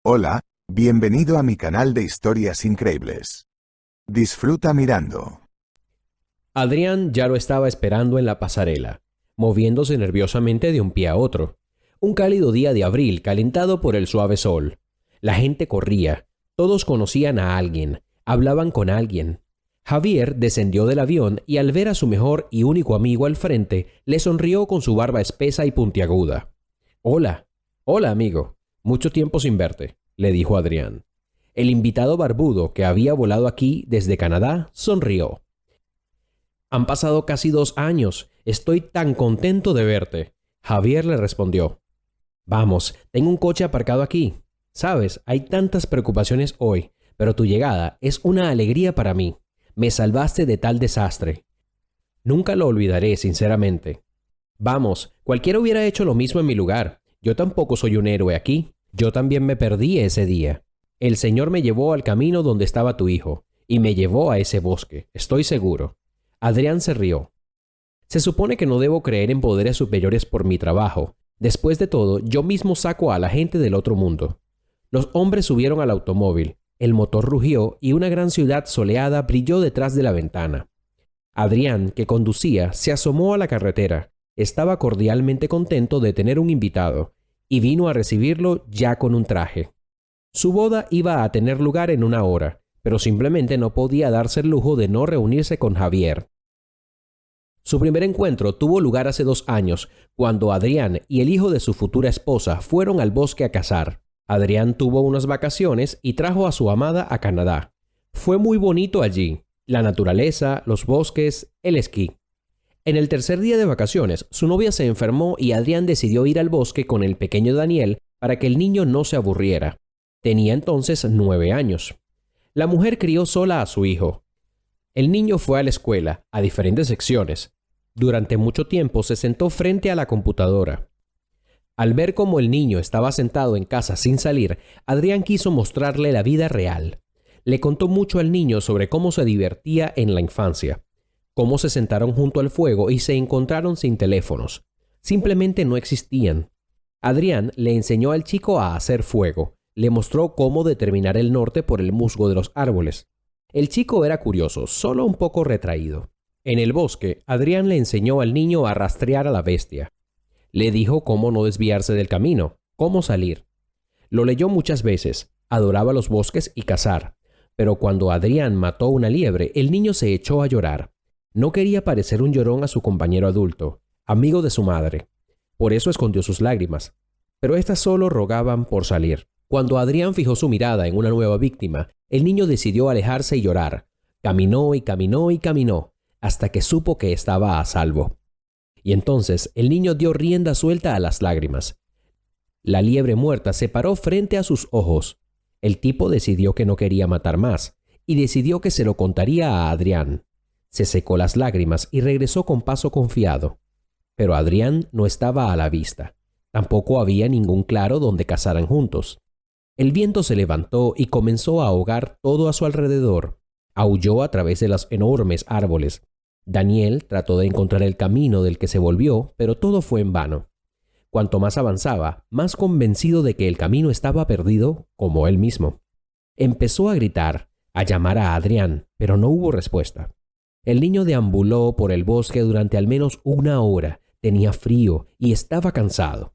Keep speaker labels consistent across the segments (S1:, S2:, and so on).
S1: Hola, bienvenido a mi canal de historias increíbles. Disfruta mirando.
S2: Adrián ya lo estaba esperando en la pasarela, moviéndose nerviosamente de un pie a otro. Un cálido día de abril calentado por el suave sol. La gente corría, todos conocían a alguien, hablaban con alguien. Javier descendió del avión y al ver a su mejor y único amigo al frente, le sonrió con su barba espesa y puntiaguda. «Hola, hola amigo, mucho tiempo sin verte», le dijo Adrián. El invitado barbudo que había volado aquí desde Canadá sonrió. «Han pasado casi 2 años. Estoy tan contento de verte», Javier le respondió. «Vamos, tengo un coche aparcado aquí. Sabes, hay tantas preocupaciones hoy, pero tu llegada es una alegría para mí. Me salvaste de tal desastre. Nunca lo olvidaré, sinceramente. Vamos, cualquiera hubiera hecho lo mismo en mi lugar. Yo tampoco soy un héroe aquí. Yo también me perdí ese día. El Señor me llevó al camino donde estaba tu hijo, y me llevó a ese bosque, estoy seguro». Adrián se rió. «Se supone que no debo creer en poderes superiores por mi trabajo. Después de todo, yo mismo saco a la gente del otro mundo». Los hombres subieron al automóvil. El motor rugió y una gran ciudad soleada brilló detrás de la ventana. Adrián, que conducía, se asomó a la carretera. Estaba cordialmente contento de tener un invitado, y vino a recibirlo ya con un traje. Su boda iba a tener lugar en 1 hora, pero simplemente no podía darse el lujo de no reunirse con Javier. Su primer encuentro tuvo lugar hace 2 años, cuando Adrián y el hijo de su futura esposa fueron al bosque a cazar. Adrián tuvo unas vacaciones y trajo a su amada a Canadá. Fue muy bonito allí, la naturaleza, los bosques, el esquí. En el tercer día de vacaciones, su novia se enfermó y Adrián decidió ir al bosque con el pequeño Daniel para que el niño no se aburriera. Tenía entonces 9 años. La mujer crió sola a su hijo. El niño fue a la escuela, a diferentes secciones. Durante mucho tiempo se sentó frente a la computadora. Al ver cómo el niño estaba sentado en casa sin salir, Adrián quiso mostrarle la vida real. Le contó mucho al niño sobre cómo se divertía en la infancia, cómo se sentaron junto al fuego y se encontraron sin teléfonos. Simplemente no existían. Adrián le enseñó al chico a hacer fuego. Le mostró cómo determinar el norte por el musgo de los árboles. El chico era curioso, solo un poco retraído. En el bosque, Adrián le enseñó al niño a rastrear a la bestia. Le dijo cómo no desviarse del camino, cómo salir. Lo leyó muchas veces, adoraba los bosques y cazar. Pero cuando Adrián mató una liebre, el niño se echó a llorar. No quería parecer un llorón a su compañero adulto, amigo de su madre. Por eso escondió sus lágrimas. Pero éstas solo rogaban por salir. Cuando Adrián fijó su mirada en una nueva víctima, el niño decidió alejarse y llorar. Caminó y caminó y caminó, hasta que supo que estaba a salvo. Y entonces el niño dio rienda suelta a las lágrimas. La liebre muerta se paró frente a sus ojos. El tipo decidió que no quería matar más, y decidió que se lo contaría a Adrián. Se secó las lágrimas y regresó con paso confiado. Pero Adrián no estaba a la vista. Tampoco había ningún claro donde cazaran juntos. El viento se levantó y comenzó a ahogar todo a su alrededor. Aulló a través de los enormes árboles. Daniel trató de encontrar el camino del que se volvió, pero todo fue en vano. Cuanto más avanzaba, más convencido de que el camino estaba perdido, como él mismo. Empezó a gritar, a llamar a Adrián, pero no hubo respuesta. El niño deambuló por el bosque durante al menos 1 hora. Tenía frío y estaba cansado.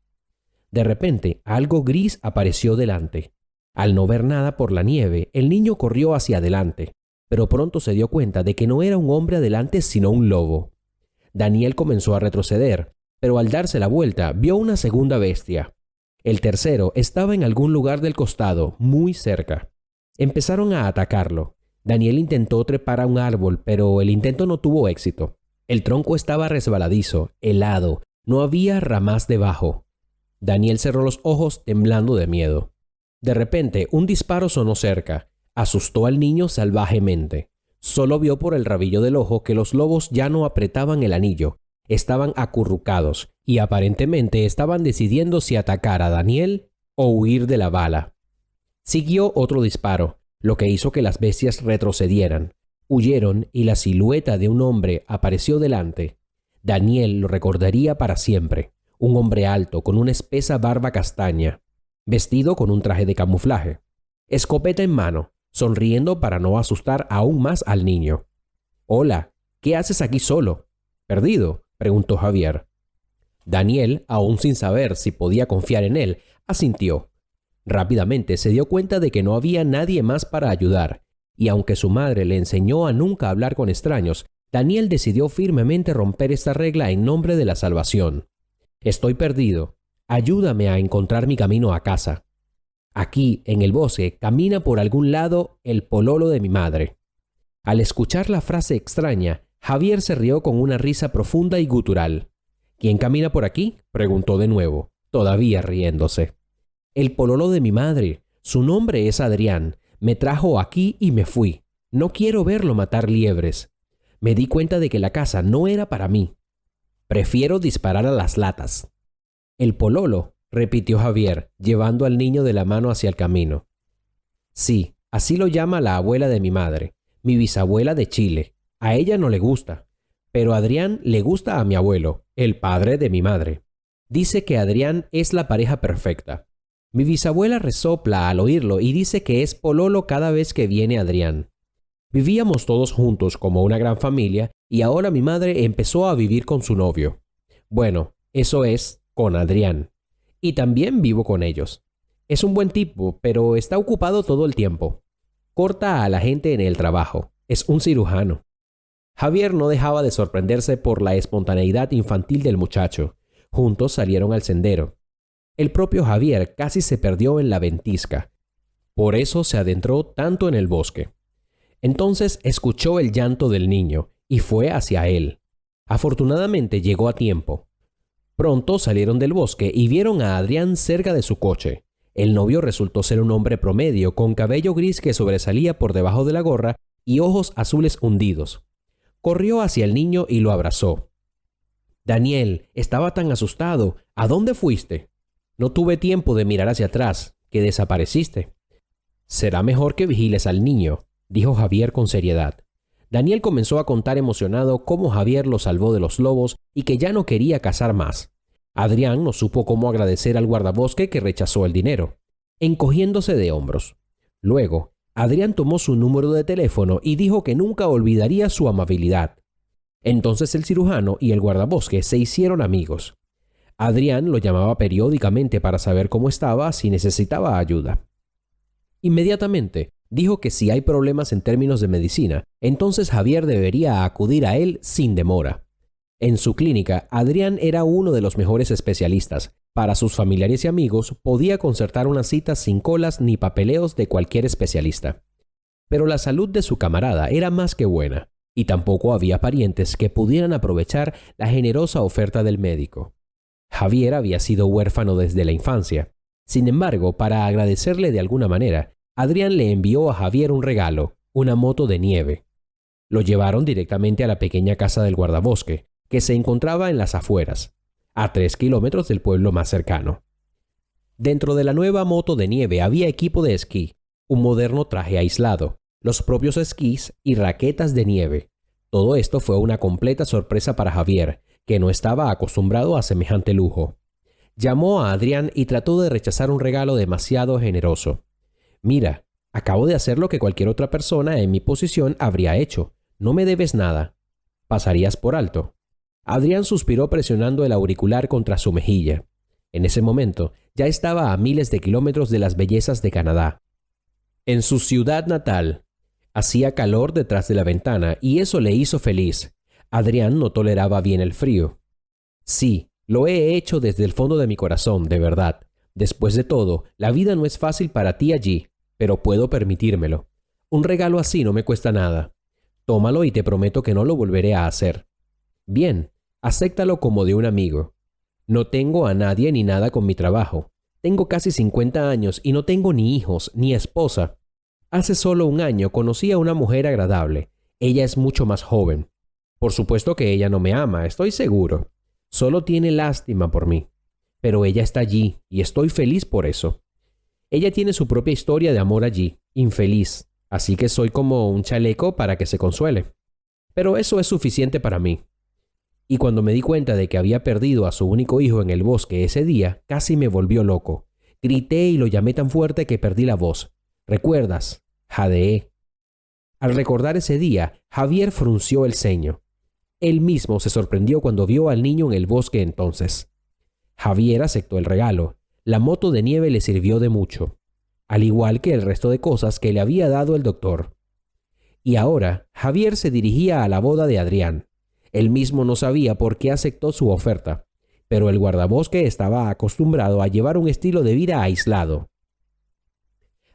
S2: De repente, algo gris apareció delante. Al no ver nada por la nieve, el niño corrió hacia adelante, pero pronto se dio cuenta de que no era un hombre adelante sino un lobo. Daniel comenzó a retroceder, pero al darse la vuelta vio una segunda bestia. El tercero estaba en algún lugar del costado, muy cerca. Empezaron a atacarlo. Daniel intentó trepar a un árbol, pero el intento no tuvo éxito. El tronco estaba resbaladizo, helado, no había ramas debajo. Daniel cerró los ojos temblando de miedo. De repente, un disparo sonó cerca. Asustó al niño salvajemente. Solo vio por el rabillo del ojo que los lobos ya no apretaban el anillo. Estaban acurrucados y aparentemente estaban decidiendo si atacar a Daniel o huir de la bala. Siguió otro disparo, lo que hizo que las bestias retrocedieran. Huyeron y la silueta de un hombre apareció delante. Daniel lo recordaría para siempre. Un hombre alto con una espesa barba castaña. vestido con un traje de camuflaje, escopeta en mano, sonriendo para no asustar aún más al niño. «Hola, ¿qué haces aquí solo? ¿Perdido?», preguntó Javier. Daniel, aún sin saber si podía confiar en él, asintió. Rápidamente se dio cuenta de que no había nadie más para ayudar, y aunque su madre le enseñó a nunca hablar con extraños, Daniel decidió firmemente romper esta regla en nombre de la salvación. «Estoy perdido. Ayúdame a encontrar mi camino a casa. Aquí, en el bosque, camina por algún lado el pololo de mi madre». Al escuchar la frase extraña, Javier se rió con una risa profunda y gutural. «¿Quién camina por aquí?», preguntó de nuevo, todavía riéndose. «El pololo de mi madre. Su nombre es Adrián. Me trajo aquí y me fui. No quiero verlo matar liebres. Me di cuenta de que la casa no era para mí. Prefiero disparar a las latas». «¿El pololo?», repitió Javier, llevando al niño de la mano hacia el camino. «Sí, así lo llama la abuela de mi madre, mi bisabuela de Chile. A ella no le gusta, pero a Adrián le gusta a mi abuelo, el padre de mi madre. Dice que Adrián es la pareja perfecta. Mi bisabuela resopla al oírlo y dice que es pololo cada vez que viene Adrián. Vivíamos todos juntos como una gran familia y ahora mi madre empezó a vivir con su novio. Bueno, eso es, con Adrián. Y también vivo con ellos. Es un buen tipo, pero está ocupado todo el tiempo. Corta a la gente en el trabajo. Es un cirujano». Javier no dejaba de sorprenderse por la espontaneidad infantil del muchacho. Juntos salieron al sendero. El propio Javier casi se perdió en la ventisca. Por eso se adentró tanto en el bosque. Entonces escuchó el llanto del niño y fue hacia él. Afortunadamente llegó a tiempo. Pronto salieron del bosque y vieron a Adrián cerca de su coche. El novio resultó ser un hombre promedio, con cabello gris que sobresalía por debajo de la gorra y ojos azules hundidos. Corrió hacia el niño y lo abrazó. «Daniel, estaba tan asustado. ¿A dónde fuiste? No tuve tiempo de mirar hacia atrás, que desapareciste». «Será mejor que vigiles al niño», dijo Javier con seriedad. Daniel comenzó a contar emocionado cómo Javier lo salvó de los lobos y que ya no quería cazar más. Adrián no supo cómo agradecer al guardabosque que rechazó el dinero, encogiéndose de hombros. Luego, Adrián tomó su número de teléfono y dijo que nunca olvidaría su amabilidad. Entonces el cirujano y el guardabosque se hicieron amigos. Adrián lo llamaba periódicamente para saber cómo estaba si necesitaba ayuda. Inmediatamente dijo que si hay problemas en términos de medicina, entonces Javier debería acudir a él sin demora. En su clínica, Adrián era uno de los mejores especialistas. Para sus familiares y amigos, podía concertar una cita sin colas ni papeleos de cualquier especialista. Pero la salud de su camarada era más que buena, y tampoco había parientes que pudieran aprovechar la generosa oferta del médico. Javier había sido huérfano desde la infancia. Sin embargo, para agradecerle de alguna manera, Adrián le envió a Javier un regalo, una moto de nieve. Lo llevaron directamente a la pequeña casa del guardabosque, que se encontraba en las afueras, a 3 kilómetros del pueblo más cercano. Dentro de la nueva moto de nieve había equipo de esquí, un moderno traje aislado, los propios esquís y raquetas de nieve. Todo esto fue una completa sorpresa para Javier, que no estaba acostumbrado a semejante lujo. Llamó a Adrián y trató de rechazar un regalo demasiado generoso. «Mira, acabo de hacer lo que cualquier otra persona en mi posición habría hecho. No me debes nada. ¿Pasarías por alto?». Adrián suspiró presionando el auricular contra su mejilla. En ese momento ya estaba a miles de kilómetros de las bellezas de Canadá. En su ciudad natal. Hacía calor detrás de la ventana y eso le hizo feliz. Adrián no toleraba bien el frío. «Sí, lo he hecho desde el fondo de mi corazón, de verdad. Después de todo, la vida no es fácil para ti allí, pero puedo permitírmelo. Un regalo así no me cuesta nada. Tómalo y te prometo que no lo volveré a hacer». «Bien, acéptalo como de un amigo. No tengo a nadie ni nada con mi trabajo. Tengo casi 50 años y no tengo ni hijos ni esposa. Hace solo un año conocí a una mujer agradable. Ella es mucho más joven. Por supuesto que ella no me ama, estoy seguro. Solo tiene lástima por mí. Pero ella está allí y estoy feliz por eso. Ella tiene su propia historia de amor allí, infeliz, así que soy como un chaleco para que se consuele. Pero eso es suficiente para mí. Y cuando me di cuenta de que había perdido a su único hijo en el bosque ese día, casi me volvió loco. Grité y lo llamé tan fuerte que perdí la voz. ¿Recuerdas? Jadeé. Al recordar ese día, Javier frunció el ceño. Él mismo se sorprendió cuando vio al niño en el bosque entonces. Javier aceptó el regalo. La moto de nieve le sirvió de mucho, al igual que el resto de cosas que le había dado el doctor. Y ahora, Javier se dirigía a la boda de Adrián. Él mismo no sabía por qué aceptó su oferta, pero el guardabosque estaba acostumbrado a llevar un estilo de vida aislado.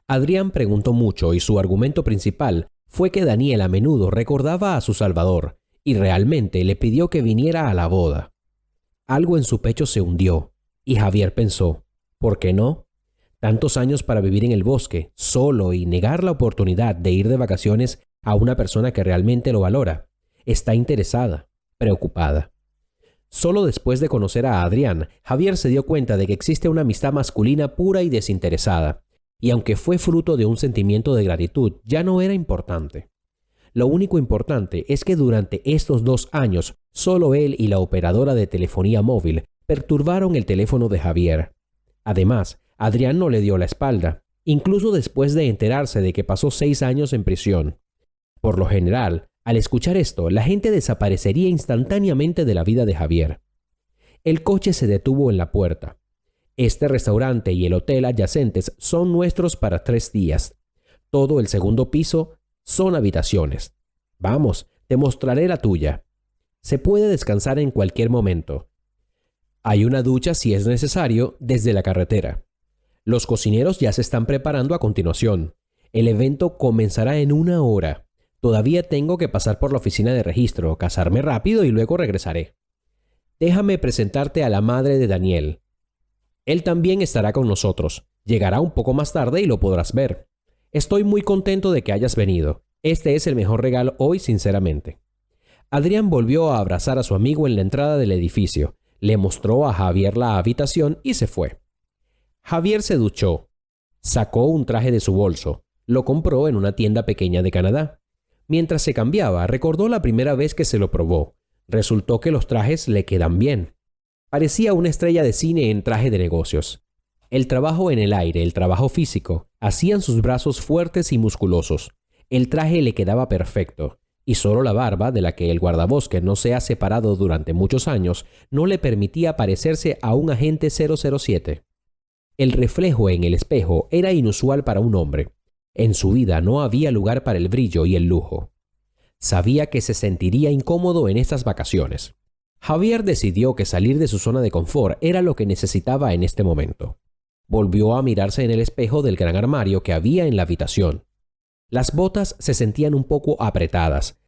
S2: Adrián preguntó mucho y su argumento principal fue que Daniel a menudo recordaba a su Salvador y realmente le pidió que viniera a la boda. Algo en su pecho se hundió y Javier pensó, ¿por qué no? Tantos años para vivir en el bosque, solo, y negar la oportunidad de ir de vacaciones a una persona que realmente lo valora. Está interesada, preocupada. Solo después de conocer a Adrián, Javier se dio cuenta de que existe una amistad masculina pura y desinteresada, y aunque fue fruto de un sentimiento de gratitud, ya no era importante. Lo único importante es que durante estos 2 años, solo él y la operadora de telefonía móvil perturbaron el teléfono de Javier. Además, Adrián no le dio la espalda, incluso después de enterarse de que pasó 6 años en prisión. Por lo general, al escuchar esto, la gente desaparecería instantáneamente de la vida de Javier. El coche se detuvo en la puerta. Este restaurante y el hotel adyacentes son nuestros para 3 días. Todo el segundo piso son habitaciones. Vamos, te mostraré la tuya. Se puede descansar en cualquier momento. Hay una ducha si es necesario desde la carretera. Los cocineros ya se están preparando a continuación. El evento comenzará en 1 hora. Todavía tengo que pasar por la oficina de registro, casarme rápido y luego regresaré. Déjame presentarte a la madre de Daniel. Él también estará con nosotros. Llegará un poco más tarde y lo podrás ver. Estoy muy contento de que hayas venido. Este es el mejor regalo hoy, sinceramente. Adrián volvió a abrazar a su amigo en la entrada del edificio. Le mostró a Javier la habitación y se fue. Javier se duchó. Sacó un traje de su bolso. Lo compró en una tienda pequeña de Canadá. Mientras se cambiaba, recordó la primera vez que se lo probó. Resultó que los trajes le quedan bien. Parecía una estrella de cine en traje de negocios. El trabajo en el aire, el trabajo físico, hacían sus brazos fuertes y musculosos. El traje le quedaba perfecto, y solo la barba, de la que el guardabosque no se ha separado durante muchos años, no le permitía parecerse a un agente 007. El reflejo en el espejo era inusual para un hombre. En su vida no había lugar para el brillo y el lujo. Sabía que se sentiría incómodo en estas vacaciones. Javier decidió que salir de su zona de confort era lo que necesitaba en este momento. Volvió a mirarse en el espejo del gran armario que había en la habitación. Las botas se sentían un poco apretadas,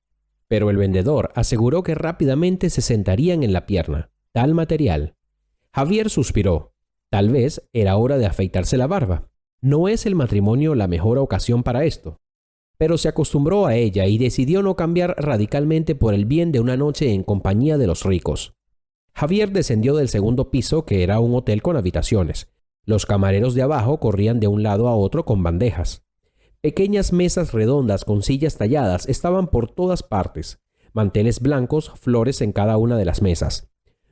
S2: pero el vendedor aseguró que rápidamente se sentarían en la pierna. Tal material. Javier suspiró. Tal vez era hora de afeitarse la barba. No es el matrimonio la mejor ocasión para esto. Pero se acostumbró a ella y decidió no cambiar radicalmente por el bien de una noche en compañía de los ricos. Javier descendió del segundo piso, que era un hotel con habitaciones. Los camareros de abajo corrían de un lado a otro con bandejas. Pequeñas mesas redondas con sillas talladas estaban por todas partes. Manteles blancos, flores en cada una de las mesas.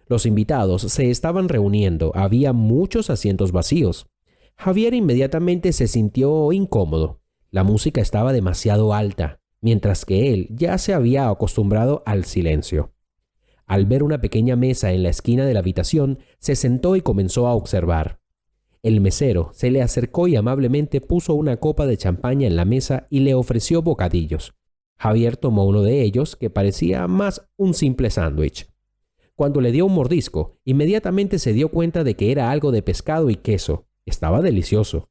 S2: Los invitados se estaban reuniendo. Había muchos asientos vacíos. Javier inmediatamente se sintió incómodo. La música estaba demasiado alta, mientras que él ya se había acostumbrado al silencio. Al ver una pequeña mesa en la esquina de la habitación, se sentó y comenzó a observar. El mesero se le acercó y amablemente puso una copa de champaña en la mesa y le ofreció bocadillos. Javier tomó uno de ellos, que parecía más un simple sándwich. Cuando le dio un mordisco, inmediatamente se dio cuenta de que era algo de pescado y queso. Estaba delicioso.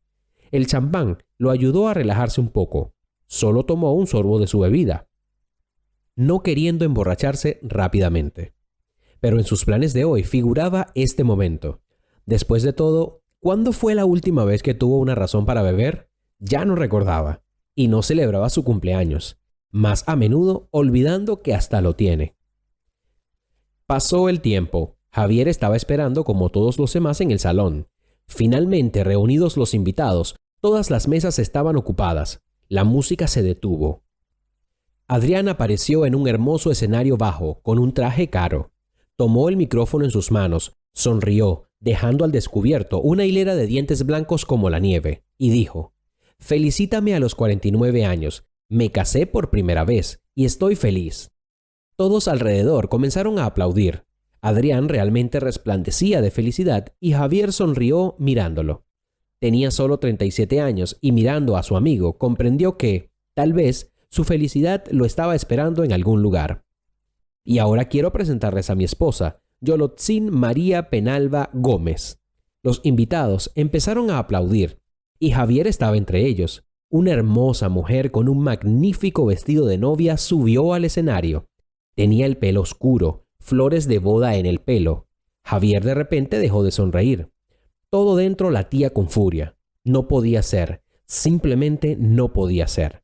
S2: El champán lo ayudó a relajarse un poco. Solo tomó un sorbo de su bebida, no queriendo emborracharse rápidamente. Pero en sus planes de hoy figuraba este momento. Después de todo, ¿cuándo fue la última vez que tuvo una razón para beber? Ya no recordaba. Y no celebraba su cumpleaños. Más a menudo olvidando que hasta lo tiene. Pasó el tiempo. Javier estaba esperando como todos los demás en el salón. Finalmente, reunidos los invitados, todas las mesas estaban ocupadas. La música se detuvo. Adrián apareció en un hermoso escenario bajo, con un traje caro. Tomó el micrófono en sus manos, sonrió, dejando al descubierto una hilera de dientes blancos como la nieve, y dijo: «Felicítame a los 49 años. Me casé por primera vez y estoy feliz». Todos alrededor comenzaron a aplaudir. Adrián realmente resplandecía de felicidad y Javier sonrió mirándolo. Tenía solo 37 años y mirando a su amigo comprendió que, tal vez, su felicidad lo estaba esperando en algún lugar. «Y ahora quiero presentarles a mi esposa, Yolotzin María Penalva Gómez». Los invitados empezaron a aplaudir y Javier estaba entre ellos. Una hermosa mujer con un magnífico vestido de novia subió al escenario. Tenía el pelo oscuro, flores de boda en el pelo. Javier de repente dejó de sonreír. Todo dentro latía con furia. No podía ser, simplemente no podía ser.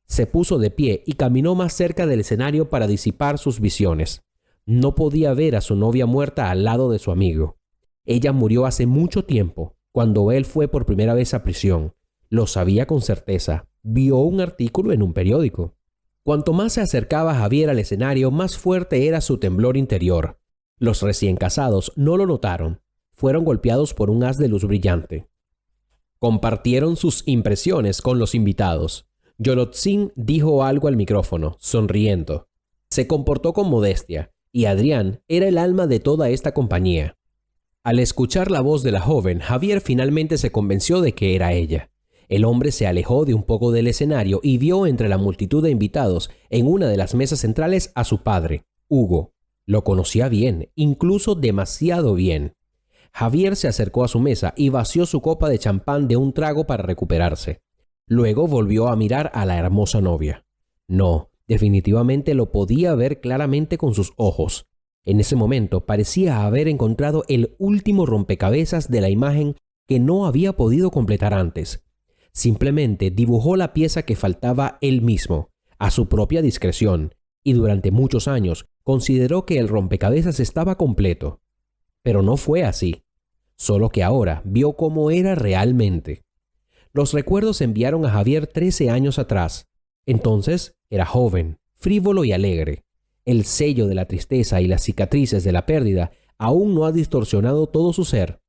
S2: Se puso de pie y caminó más cerca del escenario para disipar sus visiones. No podía ver a su novia muerta al lado de su amigo. Ella murió hace mucho tiempo, cuando él fue por primera vez a prisión. Lo sabía con certeza. Vio un artículo en un periódico. Cuanto más se acercaba Javier al escenario, más fuerte era su temblor interior. Los recién casados no lo notaron. Fueron golpeados por un haz de luz brillante. Compartieron sus impresiones con los invitados. Yolotzin dijo algo al micrófono, sonriendo. Se comportó con modestia, y Adrián era el alma de toda esta compañía. Al escuchar la voz de la joven, Javier finalmente se convenció de que era ella. El hombre se alejó de un poco del escenario y vio entre la multitud de invitados en una de las mesas centrales a su padre, Hugo. Lo conocía bien, incluso demasiado bien. Javier se acercó a su mesa y vació su copa de champán de un trago para recuperarse. Luego volvió a mirar a la hermosa novia. No, definitivamente lo podía ver claramente con sus ojos. En ese momento parecía haber encontrado el último rompecabezas de la imagen que no había podido completar antes. Simplemente dibujó la pieza que faltaba él mismo, a su propia discreción, y durante muchos años consideró que el rompecabezas estaba completo. Pero no fue así, solo que ahora vio cómo era realmente. Los recuerdos enviaron a Javier 13 años atrás. Entonces era joven, frívolo y alegre. El sello de la tristeza y las cicatrices de la pérdida aún no ha distorsionado todo su ser.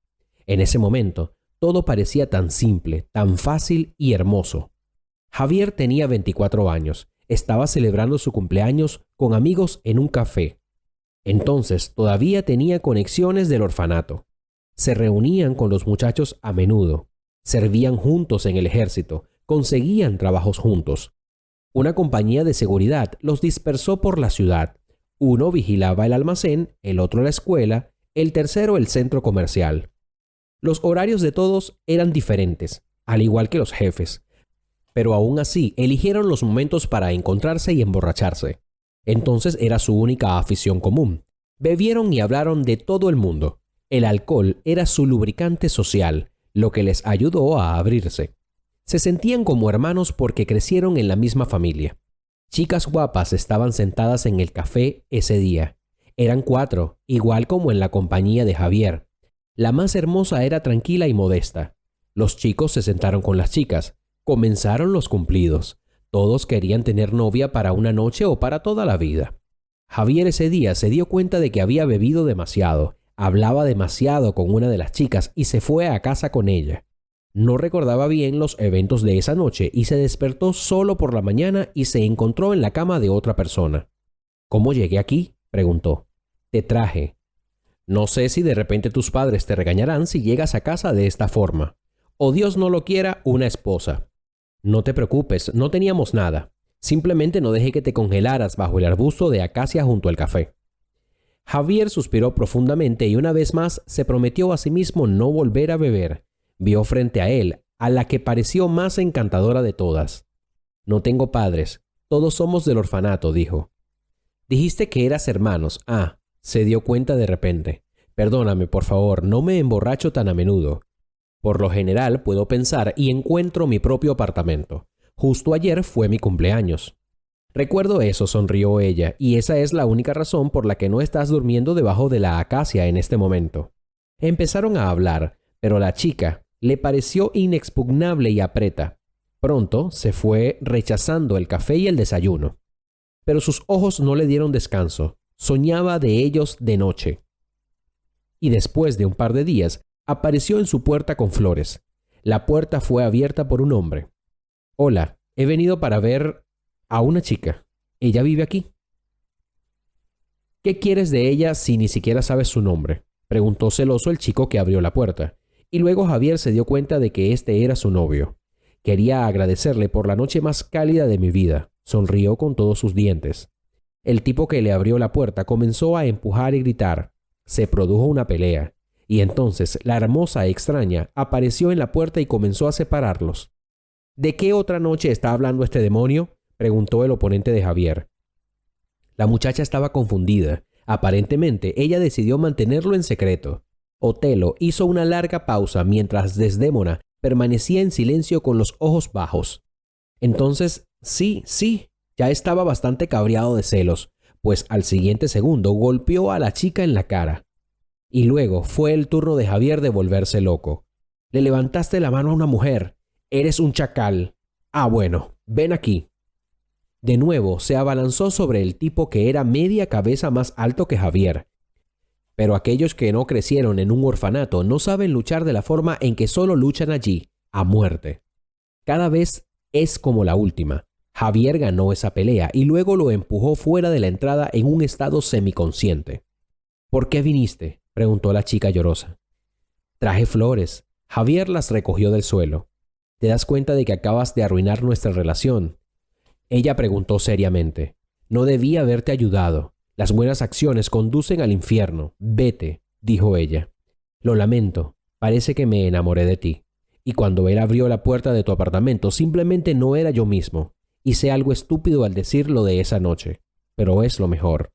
S2: En ese momento, todo parecía tan simple, tan fácil y hermoso. Javier tenía 24 años. Estaba celebrando su cumpleaños con amigos en un café. Entonces todavía tenía conexiones del orfanato. Se reunían con los muchachos a menudo. Servían juntos en el ejército. Conseguían trabajos juntos. Una compañía de seguridad los dispersó por la ciudad. Uno vigilaba el almacén, el otro la escuela, el tercero el centro comercial. Los horarios de todos eran diferentes, al igual que los jefes. Pero aún así eligieron los momentos para encontrarse y emborracharse. Entonces era su única afición común. Bebieron y hablaron de todo el mundo. El alcohol era su lubricante social, lo que les ayudó a abrirse. Se sentían como hermanos porque crecieron en la misma familia. Chicas guapas estaban sentadas en el café ese día. Eran 4, igual como en la compañía de Javier. La más hermosa era tranquila y modesta. Los chicos se sentaron con las chicas. Comenzaron los cumplidos. Todos querían tener novia para una noche o para toda la vida. Javier ese día se dio cuenta de que había bebido demasiado, hablaba demasiado con una de las chicas y se fue a casa con ella. No recordaba bien los eventos de esa noche y se despertó solo por la mañana y se encontró en la cama de otra persona. «¿Cómo llegué aquí?», preguntó. «Te traje». «No sé si de repente tus padres te regañarán si llegas a casa de esta forma. O Dios no lo quiera, una esposa». «No te preocupes, no teníamos nada. Simplemente no dejé que te congelaras bajo el arbusto de acacia junto al café». Javier suspiró profundamente y una vez más se prometió a sí mismo no volver a beber. Vio frente a él a la que pareció más encantadora de todas. «No tengo padres. Todos somos del orfanato», dijo. «Dijiste que eras hermanos». «Ah», se dio cuenta de repente. «Perdóname, por favor, no me emborracho tan a menudo. Por lo general puedo pensar y encuentro mi propio apartamento. Justo ayer fue mi cumpleaños». «Recuerdo eso», sonrió ella, «y esa es la única razón por la que no estás durmiendo debajo de la acacia en este momento». Empezaron a hablar, pero la chica le pareció inexpugnable y apreta. Pronto se fue rechazando el café y el desayuno. Pero sus ojos no le dieron descanso. Soñaba de ellos de noche. y después de un par de días apareció en su puerta con flores. La puerta fue abierta por un hombre. «Hola, he venido para ver a una chica. Ella vive aquí». «¿Qué quieres de ella si ni siquiera sabes su nombre?», preguntó celoso el chico que abrió la puerta, y luego Javier se dio cuenta de que este era su novio. «Quería agradecerle por la noche más cálida de mi vida», sonrió con todos sus dientes. El tipo que le abrió la puerta comenzó a empujar y gritar. Se produjo una pelea, y entonces la hermosa extraña apareció en la puerta y comenzó a separarlos. «¿De qué otra noche está hablando este demonio?», preguntó el oponente de Javier. La muchacha estaba confundida. Aparentemente, ella decidió mantenerlo en secreto. Otelo hizo una larga pausa mientras Desdémona permanecía en silencio con los ojos bajos. Entonces, sí, ya estaba bastante cabreado de celos, pues al siguiente segundo golpeó a la chica en la cara. Y luego fue el turno de Javier de volverse loco. «Le levantaste la mano a una mujer. Eres un chacal. Ah, bueno, ven aquí». De nuevo se abalanzó sobre el tipo que era media cabeza más alto que Javier. Pero aquellos que no crecieron en un orfanato no saben luchar de la forma en que solo luchan allí, a muerte. Cada vez es como la última. Javier ganó esa pelea y luego lo empujó fuera de la entrada en un estado semiconsciente. «¿Por qué viniste?», preguntó la chica llorosa. «Traje flores». Javier las recogió del suelo. «¿Te das cuenta de que acabas de arruinar nuestra relación?». Ella preguntó seriamente. «No debí haberte ayudado. Las buenas acciones conducen al infierno. Vete», dijo ella. «Lo lamento. Parece que me enamoré de ti. Y cuando él abrió la puerta de tu apartamento, simplemente no era yo mismo. Hice algo estúpido al decir lo de esa noche. Pero es lo mejor».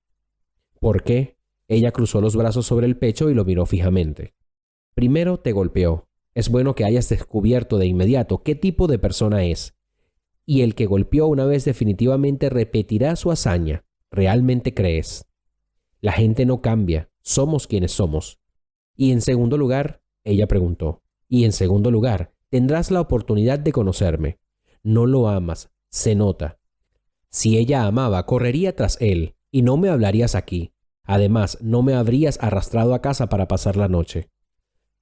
S2: «¿Por qué?». Ella cruzó los brazos sobre el pecho y lo miró fijamente. «Primero te golpeó. Es bueno que hayas descubierto de inmediato qué tipo de persona es. Y el que golpeó una vez definitivamente repetirá su hazaña. ¿Realmente crees? La gente no cambia. Somos quienes somos». «Y en segundo lugar», ella preguntó, «y en segundo lugar, tendrás la oportunidad de conocerme. No lo amas. Se nota. Si ella amaba, correría tras él, y no me hablarías aquí. Además, no me habrías arrastrado a casa para pasar la noche».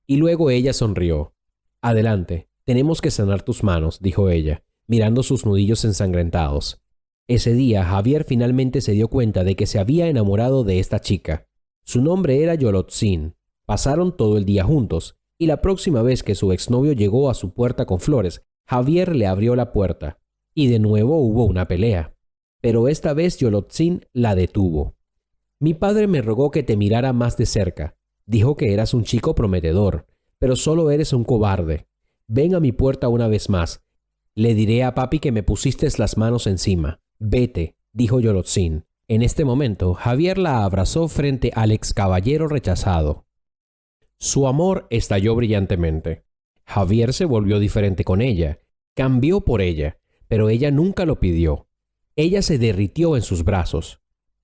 S2: Y luego ella sonrió. «Adelante, tenemos que sanar tus manos», dijo ella, mirando sus nudillos ensangrentados. Ese día, Javier finalmente se dio cuenta de que se había enamorado de esta chica. Su nombre era Yolotzin. Pasaron todo el día juntos, y la próxima vez que su exnovio llegó a su puerta con flores, Javier le abrió la puerta. Y de nuevo hubo una pelea. Pero esta vez Yolotzin la detuvo. «Mi padre me rogó que te mirara más de cerca. Dijo que eras un chico prometedor, pero solo eres un cobarde. Ven a mi puerta una vez más. Le diré a papi que me pusiste las manos encima. Vete», dijo Yolotzin. En este momento, Javier la abrazó frente al ex caballero rechazado. Su amor estalló brillantemente. Javier se volvió diferente con ella. Cambió por ella, pero ella nunca lo pidió. Ella se derritió en sus brazos.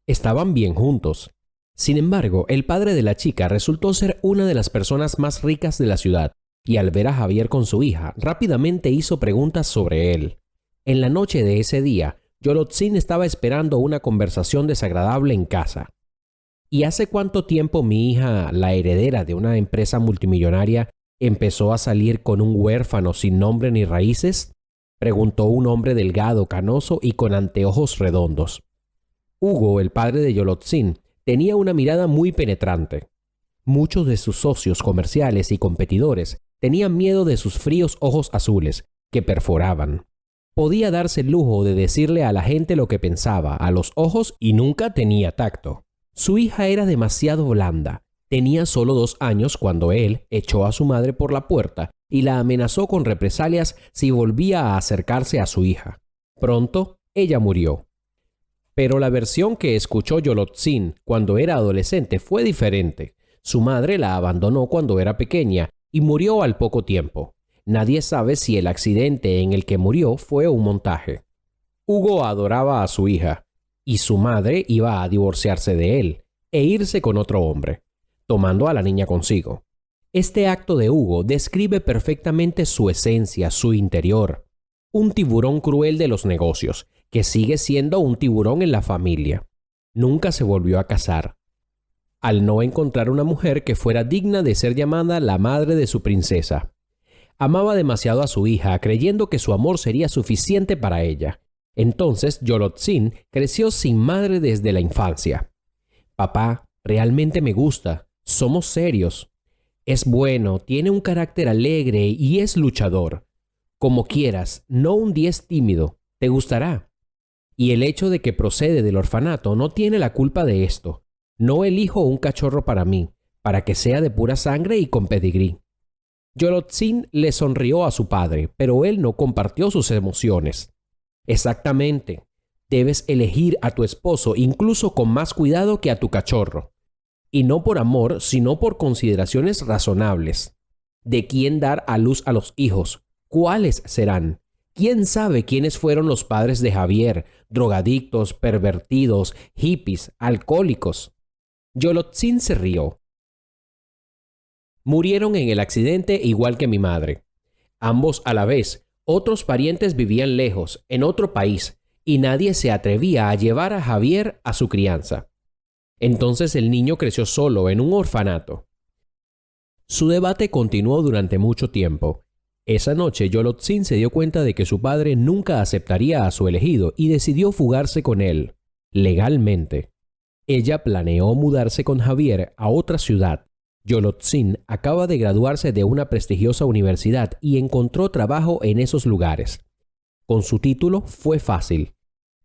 S2: Estaban bien juntos. Sin embargo, el padre de la chica resultó ser una de las personas más ricas de la ciudad, y al ver a Javier con su hija, rápidamente hizo preguntas sobre él. En la noche de ese día, Yolotzin estaba esperando una conversación desagradable en casa. «¿Y hace cuánto tiempo mi hija, la heredera de una empresa multimillonaria, empezó a salir con un huérfano sin nombre ni raíces?», preguntó un hombre delgado, canoso y con anteojos redondos. Hugo, el padre de Yolotzin, tenía una mirada muy penetrante. Muchos de sus socios comerciales y competidores tenían miedo de sus fríos ojos azules, que perforaban. Podía darse el lujo de decirle a la gente lo que pensaba a los ojos y nunca tenía tacto. Su hija era demasiado blanda. Tenía solo 2 años cuando él echó a su madre por la puerta y la amenazó con represalias si volvía a acercarse a su hija. Pronto, ella murió. Pero la versión que escuchó Yolotzin cuando era adolescente fue diferente. Su madre la abandonó cuando era pequeña y murió al poco tiempo. Nadie sabe si el accidente en el que murió fue un montaje. Hugo adoraba a su hija, y su madre iba a divorciarse de él e irse con otro hombre, tomando a la niña consigo. Este acto de Hugo describe perfectamente su esencia, su interior. Un tiburón cruel de los negocios, que sigue siendo un tiburón en la familia. Nunca se volvió a casar. al no encontrar una mujer que fuera digna de ser llamada la madre de su princesa. Amaba demasiado a su hija, creyendo que su amor sería suficiente para ella. Entonces Yolotzin creció sin madre desde la infancia. Papá, realmente me gusta. Somos serios. Es bueno, tiene un carácter alegre y es luchador. Como quieras, no un 10 tímido. Te gustará. Y el hecho de que procede del orfanato no tiene la culpa de esto. No elijo un cachorro para mí, para que sea de pura sangre y con pedigrí. Yolotzin le sonrió a su padre, pero él no compartió sus emociones. Exactamente. Debes elegir a tu esposo incluso con más cuidado que a tu cachorro. Y no por amor, sino por consideraciones razonables. ¿De quién dar a luz a los hijos? ¿Cuáles serán? ¿Quién sabe quiénes fueron los padres de Javier? Drogadictos, pervertidos, hippies, alcohólicos. Yolotzin se rió. Murieron en el accidente igual que mi madre. Ambos a la vez. Otros parientes vivían lejos, en otro país, y nadie se atrevía a llevar a Javier a su crianza. Entonces el niño creció solo en un orfanato. Su debate continuó durante mucho tiempo. Esa noche Yolotzin se dio cuenta de que su padre nunca aceptaría a su elegido y decidió fugarse con él, legalmente. Ella planeó mudarse con Javier a otra ciudad. Yolotzin acaba de graduarse de una prestigiosa universidad y encontró trabajo en esos lugares. Con su título fue fácil.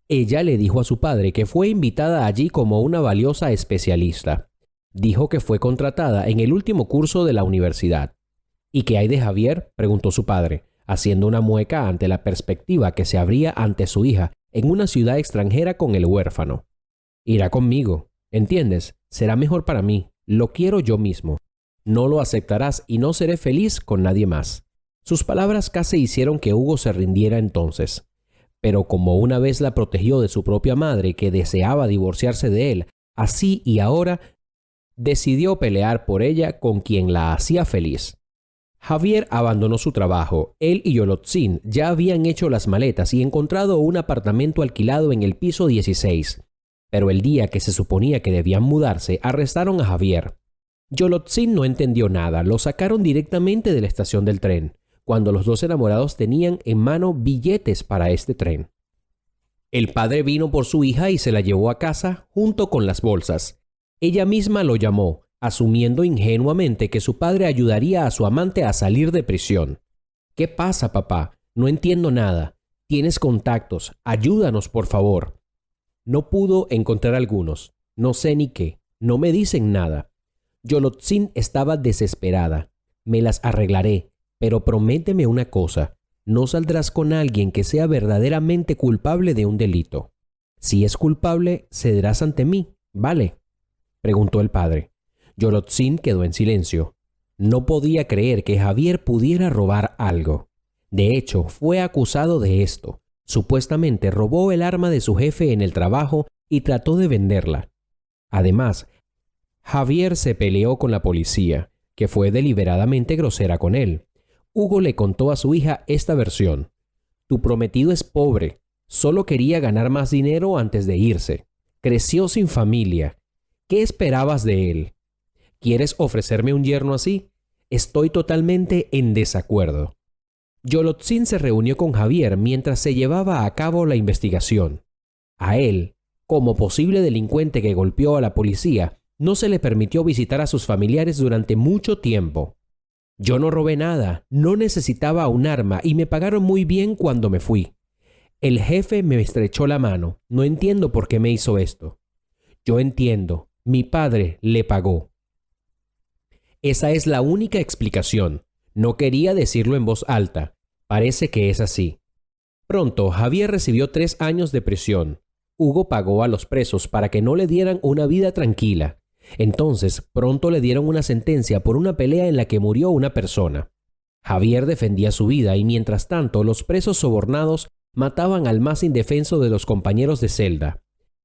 S2: Ella le dijo a su padre que fue invitada allí como una valiosa especialista. Dijo que fue contratada en el último curso de la universidad. ¿Y qué hay de Javier?, preguntó su padre, haciendo una mueca ante la perspectiva que se abría ante su hija en una ciudad extranjera con el huérfano. Irá conmigo, ¿entiendes? Será mejor para mí. Lo quiero yo mismo. No lo aceptarás y no seré feliz con nadie más. Sus palabras casi hicieron que Hugo se rindiera entonces. Pero como una vez la protegió de su propia madre que deseaba divorciarse de él, así y ahora decidió pelear por ella con quien la hacía feliz. Javier abandonó su trabajo. Él y Yolotzin ya habían hecho las maletas y encontrado un apartamento alquilado en el piso 16. Pero el día que se suponía que debían mudarse, arrestaron a Javier. Yolotzin no entendió nada. Lo sacaron directamente de la estación del tren, cuando los dos enamorados tenían en mano billetes para este tren. El padre vino por su hija y se la llevó a casa junto con las bolsas. Ella misma lo llamó, asumiendo ingenuamente que su padre ayudaría a su amante a salir de prisión. ¿Qué pasa, papá? No entiendo nada. Tienes contactos. Ayúdanos, por favor. No pudo encontrar algunos. No sé ni qué. No me dicen nada. Yolotzin estaba desesperada. Me las arreglaré. Pero prométeme una cosa, no saldrás con alguien que sea verdaderamente culpable de un delito. Si es culpable, cederás ante mí, ¿vale?, preguntó el padre. Yolotzin quedó en silencio. No podía creer que Javier pudiera robar algo. De hecho, fue acusado de esto. Supuestamente robó el arma de su jefe en el trabajo y trató de venderla. Además, Javier se peleó con la policía, que fue deliberadamente grosera con él. Hugo le contó a su hija esta versión. Tu prometido es pobre. Solo quería ganar más dinero antes de irse. Creció sin familia. ¿Qué esperabas de él? ¿Quieres ofrecerme un yerno así? Estoy totalmente en desacuerdo. Yolotzin se reunió con Javier mientras se llevaba a cabo la investigación. A él, como posible delincuente que golpeó a la policía, no se le permitió visitar a sus familiares durante mucho tiempo. Yo no robé nada, no necesitaba un arma y me pagaron muy bien cuando me fui. El jefe me estrechó la mano. No entiendo por qué me hizo esto. Yo entiendo. Mi padre le pagó. Esa es la única explicación. No quería decirlo en voz alta. Parece que es así. Pronto, Javier recibió 3 años de prisión. Hugo pagó a los presos para que no le dieran una vida tranquila. Entonces, pronto le dieron una sentencia por una pelea en la que murió una persona. Javier defendía su vida y mientras tanto los presos sobornados mataban al más indefenso de los compañeros de celda.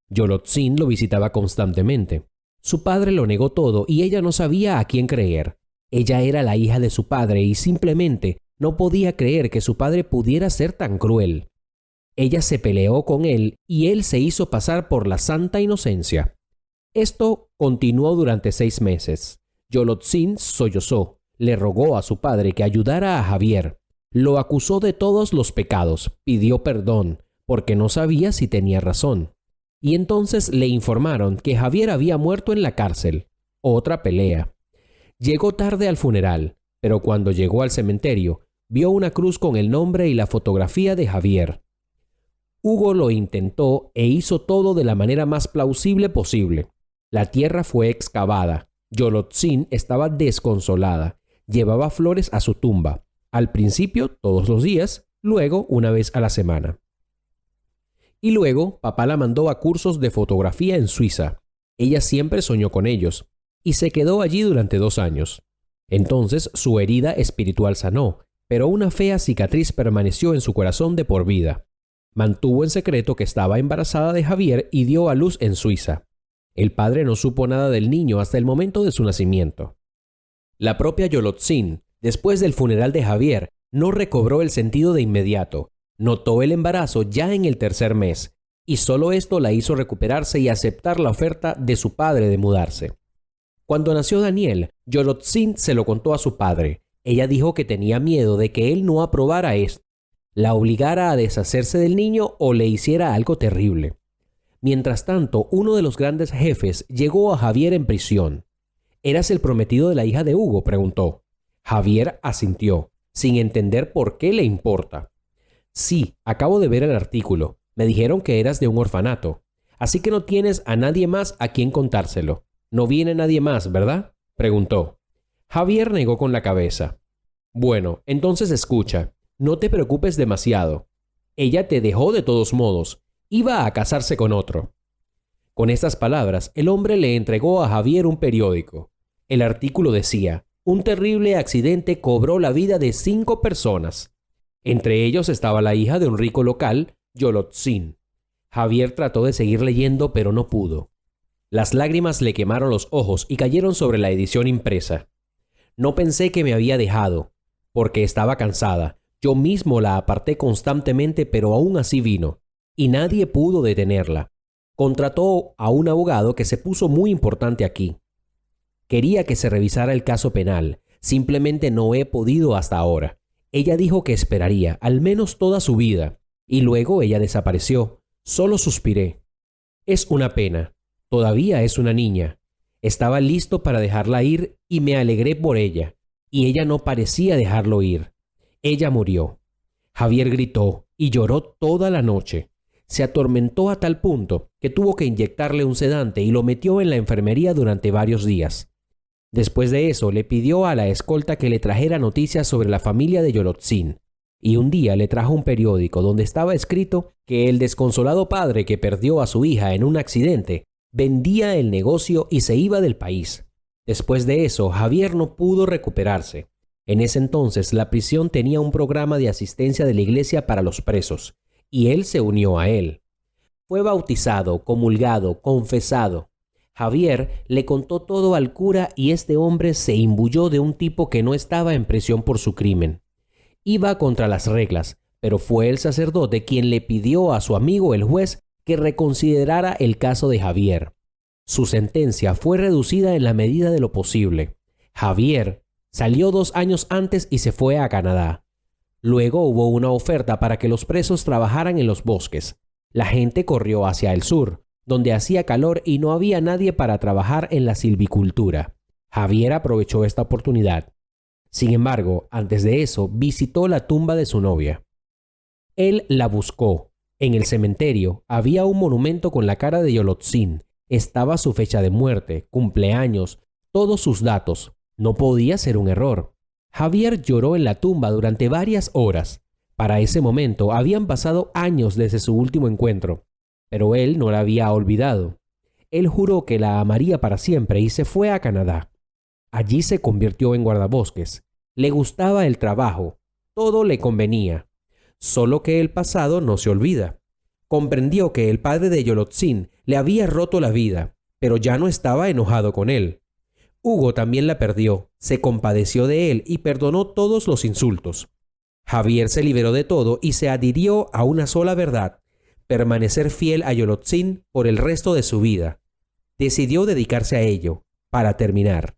S2: Yolotzin lo visitaba constantemente. Su padre lo negó todo y ella no sabía a quién creer. Ella era la hija de su padre y simplemente no podía creer que su padre pudiera ser tan cruel. Ella se peleó con él y él se hizo pasar por la santa inocencia. Esto continuó durante 6 meses. Yolotzin sollozó, le rogó a su padre que ayudara a Javier. Lo acusó de todos los pecados, pidió perdón, porque no sabía si tenía razón. Y entonces le informaron que Javier había muerto en la cárcel. Otra pelea. Llegó tarde al funeral, pero cuando llegó al cementerio, vio una cruz con el nombre y la fotografía de Javier. Hugo lo intentó e hizo todo de la manera más plausible posible. La tierra fue excavada. Yolotzin estaba desconsolada. Llevaba flores a su tumba. Al principio, todos los días, luego una vez a la semana. Y luego, papá la mandó a cursos de fotografía en Suiza. Ella siempre soñó con ellos, y se quedó allí durante 2 años. Entonces su herida espiritual sanó, pero una fea cicatriz permaneció en su corazón de por vida. Mantuvo en secreto que estaba embarazada de Javier y dio a luz en Suiza. El padre no supo nada del niño hasta el momento de su nacimiento. La propia Yolotzin, después del funeral de Javier, no recobró el sentido de inmediato. Notó el embarazo ya en el 3er mes, y solo esto la hizo recuperarse y aceptar la oferta de su padre de mudarse. Cuando nació Daniel, Yolotzin se lo contó a su padre. Ella dijo que tenía miedo de que él no aprobara esto, la obligara a deshacerse del niño o le hiciera algo terrible. Mientras tanto, uno de los grandes jefes llegó a Javier en prisión. ¿Eras el prometido de la hija de Hugo?, preguntó. Javier asintió, sin entender por qué le importa. Sí, acabo de ver el artículo. Me dijeron que eras de un orfanato. Así que no tienes a nadie más a quien contárselo. No viene nadie más, ¿verdad?, preguntó. Javier negó con la cabeza. Bueno, entonces escucha. No te preocupes demasiado. Ella te dejó de todos modos. Iba a casarse con otro. Con estas palabras, el hombre le entregó a Javier un periódico. El artículo decía: un terrible accidente cobró la vida de 5 personas. Entre ellos estaba la hija de un rico local, Yolotzin. Javier trató de seguir leyendo, pero no pudo. Las lágrimas le quemaron los ojos y cayeron sobre la edición impresa. No pensé que me había dejado, porque estaba cansada. Yo mismo la aparté constantemente, pero aún así vino, y nadie pudo detenerla. Contrató a un abogado que se puso muy importante aquí. Quería que se revisara el caso penal. Simplemente no he podido hasta ahora. Ella dijo que esperaría, al menos toda su vida, y luego ella desapareció. Solo suspiré. Es una pena. Todavía es una niña. Estaba listo para dejarla ir y me alegré por ella, y ella no parecía dejarlo ir. Ella murió. Javier gritó y lloró toda la noche. Se atormentó a tal punto que tuvo que inyectarle un sedante y lo metió en la enfermería durante varios días. Después de eso, le pidió a la escolta que le trajera noticias sobre la familia de Yolotzin, y un día le trajo un periódico donde estaba escrito que el desconsolado padre que perdió a su hija en un accidente vendía el negocio y se iba del país. Después de eso, Javier no pudo recuperarse. En ese entonces, la prisión tenía un programa de asistencia de la iglesia para los presos, y él se unió a él. Fue bautizado, comulgado, confesado. Javier le contó todo al cura y este hombre se imbuyó de un tipo que no estaba en prisión por su crimen. Iba contra las reglas, pero fue el sacerdote quien le pidió a su amigo el juez que reconsiderara el caso de Javier. Su sentencia fue reducida en la medida de lo posible. Javier salió 2 años antes y se fue a Canadá. Luego hubo una oferta para que los presos trabajaran en los bosques. La gente corrió hacia el sur, donde hacía calor y no había nadie para trabajar en la silvicultura. Javier aprovechó esta oportunidad. Sin embargo, antes de eso, visitó la tumba de su novia. Él la buscó. En el cementerio había un monumento con la cara de Yolotzin. Estaba su fecha de muerte, cumpleaños, todos sus datos. No podía ser un error. Javier lloró en la tumba durante varias horas. Para ese momento habían pasado años desde su último encuentro, pero él no la había olvidado. Él juró que la amaría para siempre y se fue a Canadá. Allí se convirtió en guardabosques. Le gustaba el trabajo. Todo le convenía. Solo que el pasado no se olvida. Comprendió que el padre de Yolotzin le había roto la vida, pero ya no estaba enojado con él. Hugo también la perdió, se compadeció de él y perdonó todos los insultos. Javier se liberó de todo y se adhirió a una sola verdad: permanecer fiel a Yolotzin por el resto de su vida. decidió dedicarse a ello, para terminar.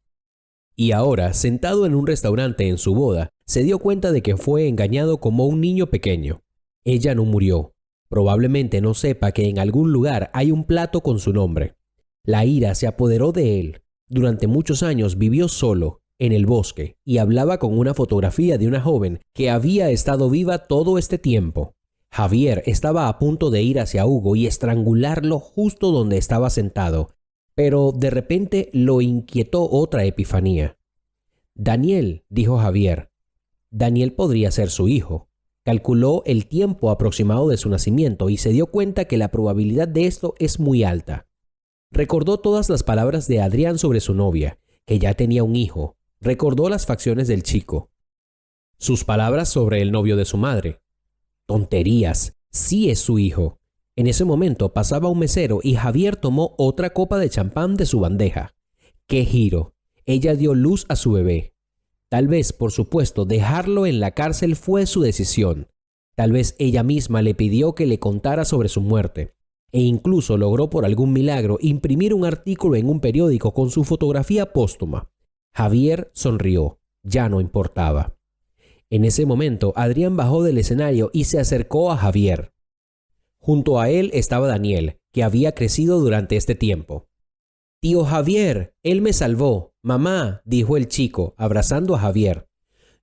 S2: Y ahora, sentado en un restaurante en su boda, se dio cuenta de que fue engañado como un niño pequeño. Ella no murió. Probablemente no sepa que en algún lugar hay un plato con su nombre. La ira se apoderó de él. Durante muchos años vivió solo, en el bosque, y hablaba con una fotografía de una joven que había estado viva todo este tiempo. Javier estaba a punto de ir hacia Hugo y estrangularlo justo donde estaba sentado, pero de repente lo inquietó otra epifanía. Daniel, dijo Javier. Daniel podría ser su hijo. Calculó el tiempo aproximado de su nacimiento y se dio cuenta que la probabilidad de esto es muy alta. Recordó todas las palabras de Adrián sobre su novia, que ya tenía un hijo. Recordó las facciones del chico. Sus palabras sobre el novio de su madre. Tonterías, sí es su hijo. En ese momento pasaba un mesero y Javier tomó otra copa de champán de su bandeja. ¡Qué giro! Ella dio luz a su bebé. Tal vez, por supuesto, dejarlo en la cárcel fue su decisión. Tal vez ella misma le pidió que le contara sobre su muerte. E incluso logró por algún milagro imprimir un artículo en un periódico con su fotografía póstuma. Javier sonrió. Ya no importaba. En ese momento, Adrián bajó del escenario y se acercó a Javier. Junto a él estaba Daniel, que había crecido durante este tiempo. «Tío Javier, él me salvó. Mamá», dijo el chico, abrazando a Javier.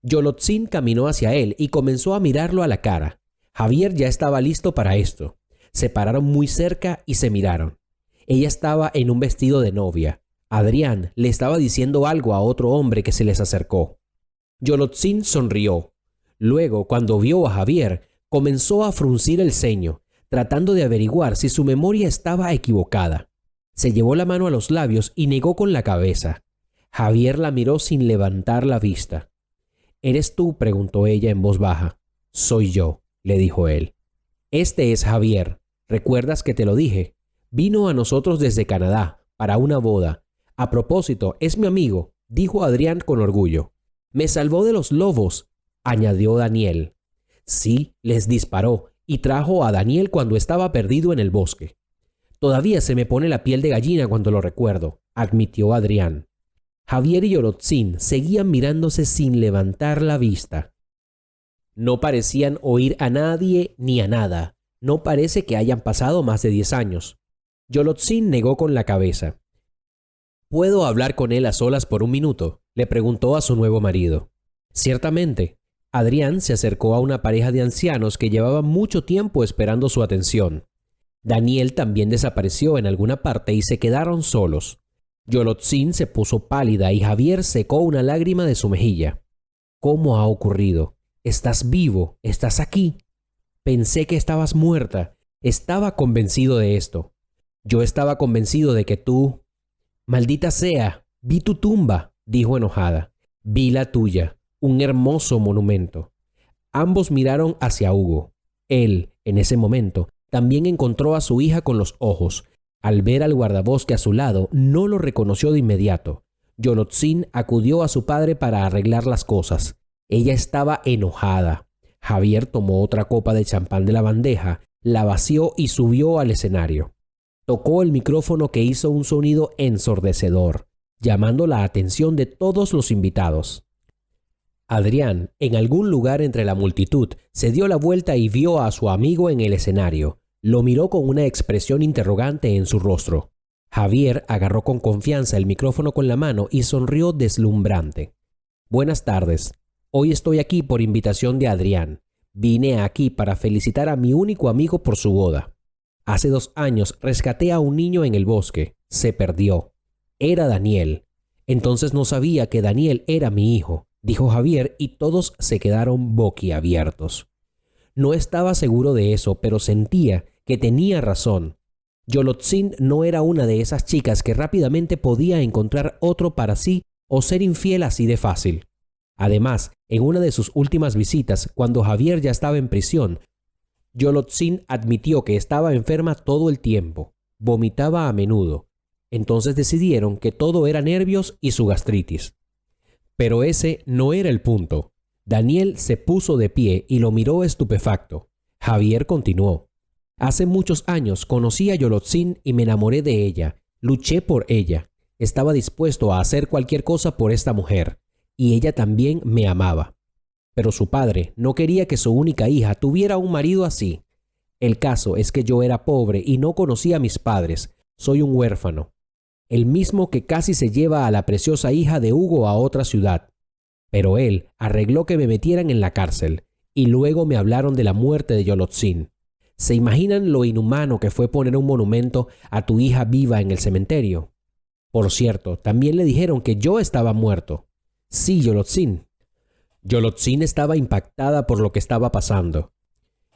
S2: Yolotzin caminó hacia él y comenzó a mirarlo a la cara. Javier ya estaba listo para esto. Se pararon muy cerca y se miraron. Ella estaba en un vestido de novia. Adrián le estaba diciendo algo a otro hombre que se les acercó. Yolotzin sonrió. Luego, cuando vio a Javier, comenzó a fruncir el ceño, tratando de averiguar si su memoria estaba equivocada. Se llevó la mano a los labios y negó con la cabeza. Javier la miró sin levantar la vista. «¿Eres tú?», preguntó ella en voz baja. «Soy yo», le dijo él. «Este es Javier. ¿Recuerdas que te lo dije? Vino a nosotros desde Canadá, para una boda. A propósito, es mi amigo», dijo Adrián con orgullo. «Me salvó de los lobos», añadió Daniel. «Sí, les disparó y trajo a Daniel cuando estaba perdido en el bosque». «Todavía se me pone la piel de gallina cuando lo recuerdo», admitió Adrián. Javier y Yolotzin seguían mirándose sin levantar la vista. No parecían oír a nadie ni a nada. No parece que hayan pasado más de 10 años. Yolotzin negó con la cabeza. «¿Puedo hablar con él a solas por un minuto?», le preguntó a su nuevo marido. «Ciertamente». Adrián se acercó a una pareja de ancianos que llevaban mucho tiempo esperando su atención. Daniel también desapareció en alguna parte y se quedaron solos. Yolotzin se puso pálida y Javier secó una lágrima de su mejilla. «¿Cómo ha ocurrido? Estás vivo, estás aquí. Pensé que estabas muerta. Estaba convencido de esto. Yo estaba convencido de que tú... Maldita sea, vi tu tumba», dijo enojada. «Vi la tuya, un hermoso monumento». Ambos miraron hacia Hugo. Él, en ese momento, también encontró a su hija con los ojos. Al ver al guardabosque a su lado, no lo reconoció de inmediato. Yolotzin acudió a su padre para arreglar las cosas. Ella estaba enojada. Javier tomó otra copa de champán de la bandeja, la vació y subió al escenario. Tocó el micrófono que hizo un sonido ensordecedor, llamando la atención de todos los invitados. Adrián, en algún lugar entre la multitud, se dio la vuelta y vio a su amigo en el escenario. Lo miró con una expresión interrogante en su rostro. Javier agarró con confianza el micrófono con la mano y sonrió deslumbrante. «Buenas tardes. Hoy estoy aquí por invitación de Adrián. Vine aquí para felicitar a mi único amigo por su boda. Hace 2 años rescaté a un niño en el bosque. Se perdió. Era Daniel. Entonces no sabía que Daniel era mi hijo», dijo Javier, y todos se quedaron boquiabiertos. No estaba seguro de eso, pero sentía que tenía razón. Yolotzin no era una de esas chicas que rápidamente podía encontrar otro para sí o ser infiel así de fácil. Además, en una de sus últimas visitas, cuando Javier ya estaba en prisión, Yolotzin admitió que estaba enferma todo el tiempo. Vomitaba a menudo. Entonces decidieron que todo era nervios y su gastritis. Pero ese no era el punto. Daniel se puso de pie y lo miró estupefacto. Javier continuó. «Hace muchos años conocí a Yolotzin y me enamoré de ella. Luché por ella. Estaba dispuesto a hacer cualquier cosa por esta mujer, y ella también me amaba. Pero su padre no quería que su única hija tuviera un marido así. El caso es que yo era pobre y no conocía a mis padres. Soy un huérfano. El mismo que casi se lleva a la preciosa hija de Hugo a otra ciudad. Pero él arregló que me metieran en la cárcel, y luego me hablaron de la muerte de Yolotzin. ¿Se imaginan lo inhumano que fue poner un monumento a tu hija viva en el cementerio? Por cierto, también le dijeron que yo estaba muerto. Sí, Yolotzin. Yolotzin estaba impactada por lo que estaba pasando.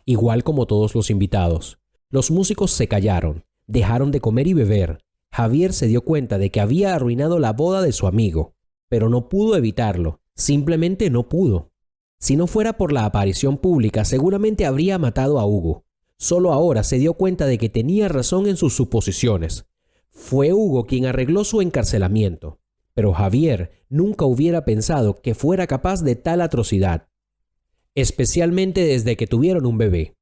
S2: Igual como todos los invitados. Los músicos se callaron, dejaron de comer y beber. Javier se dio cuenta de que había arruinado la boda de su amigo, pero no pudo evitarlo. Simplemente no pudo. Si no fuera por la aparición pública, seguramente habría matado a Hugo. Solo ahora se dio cuenta de que tenía razón en sus suposiciones. Fue Hugo quien arregló su encarcelamiento, pero Javier nunca hubiera pensado que fuera capaz de tal atrocidad, especialmente desde que tuvieron un bebé.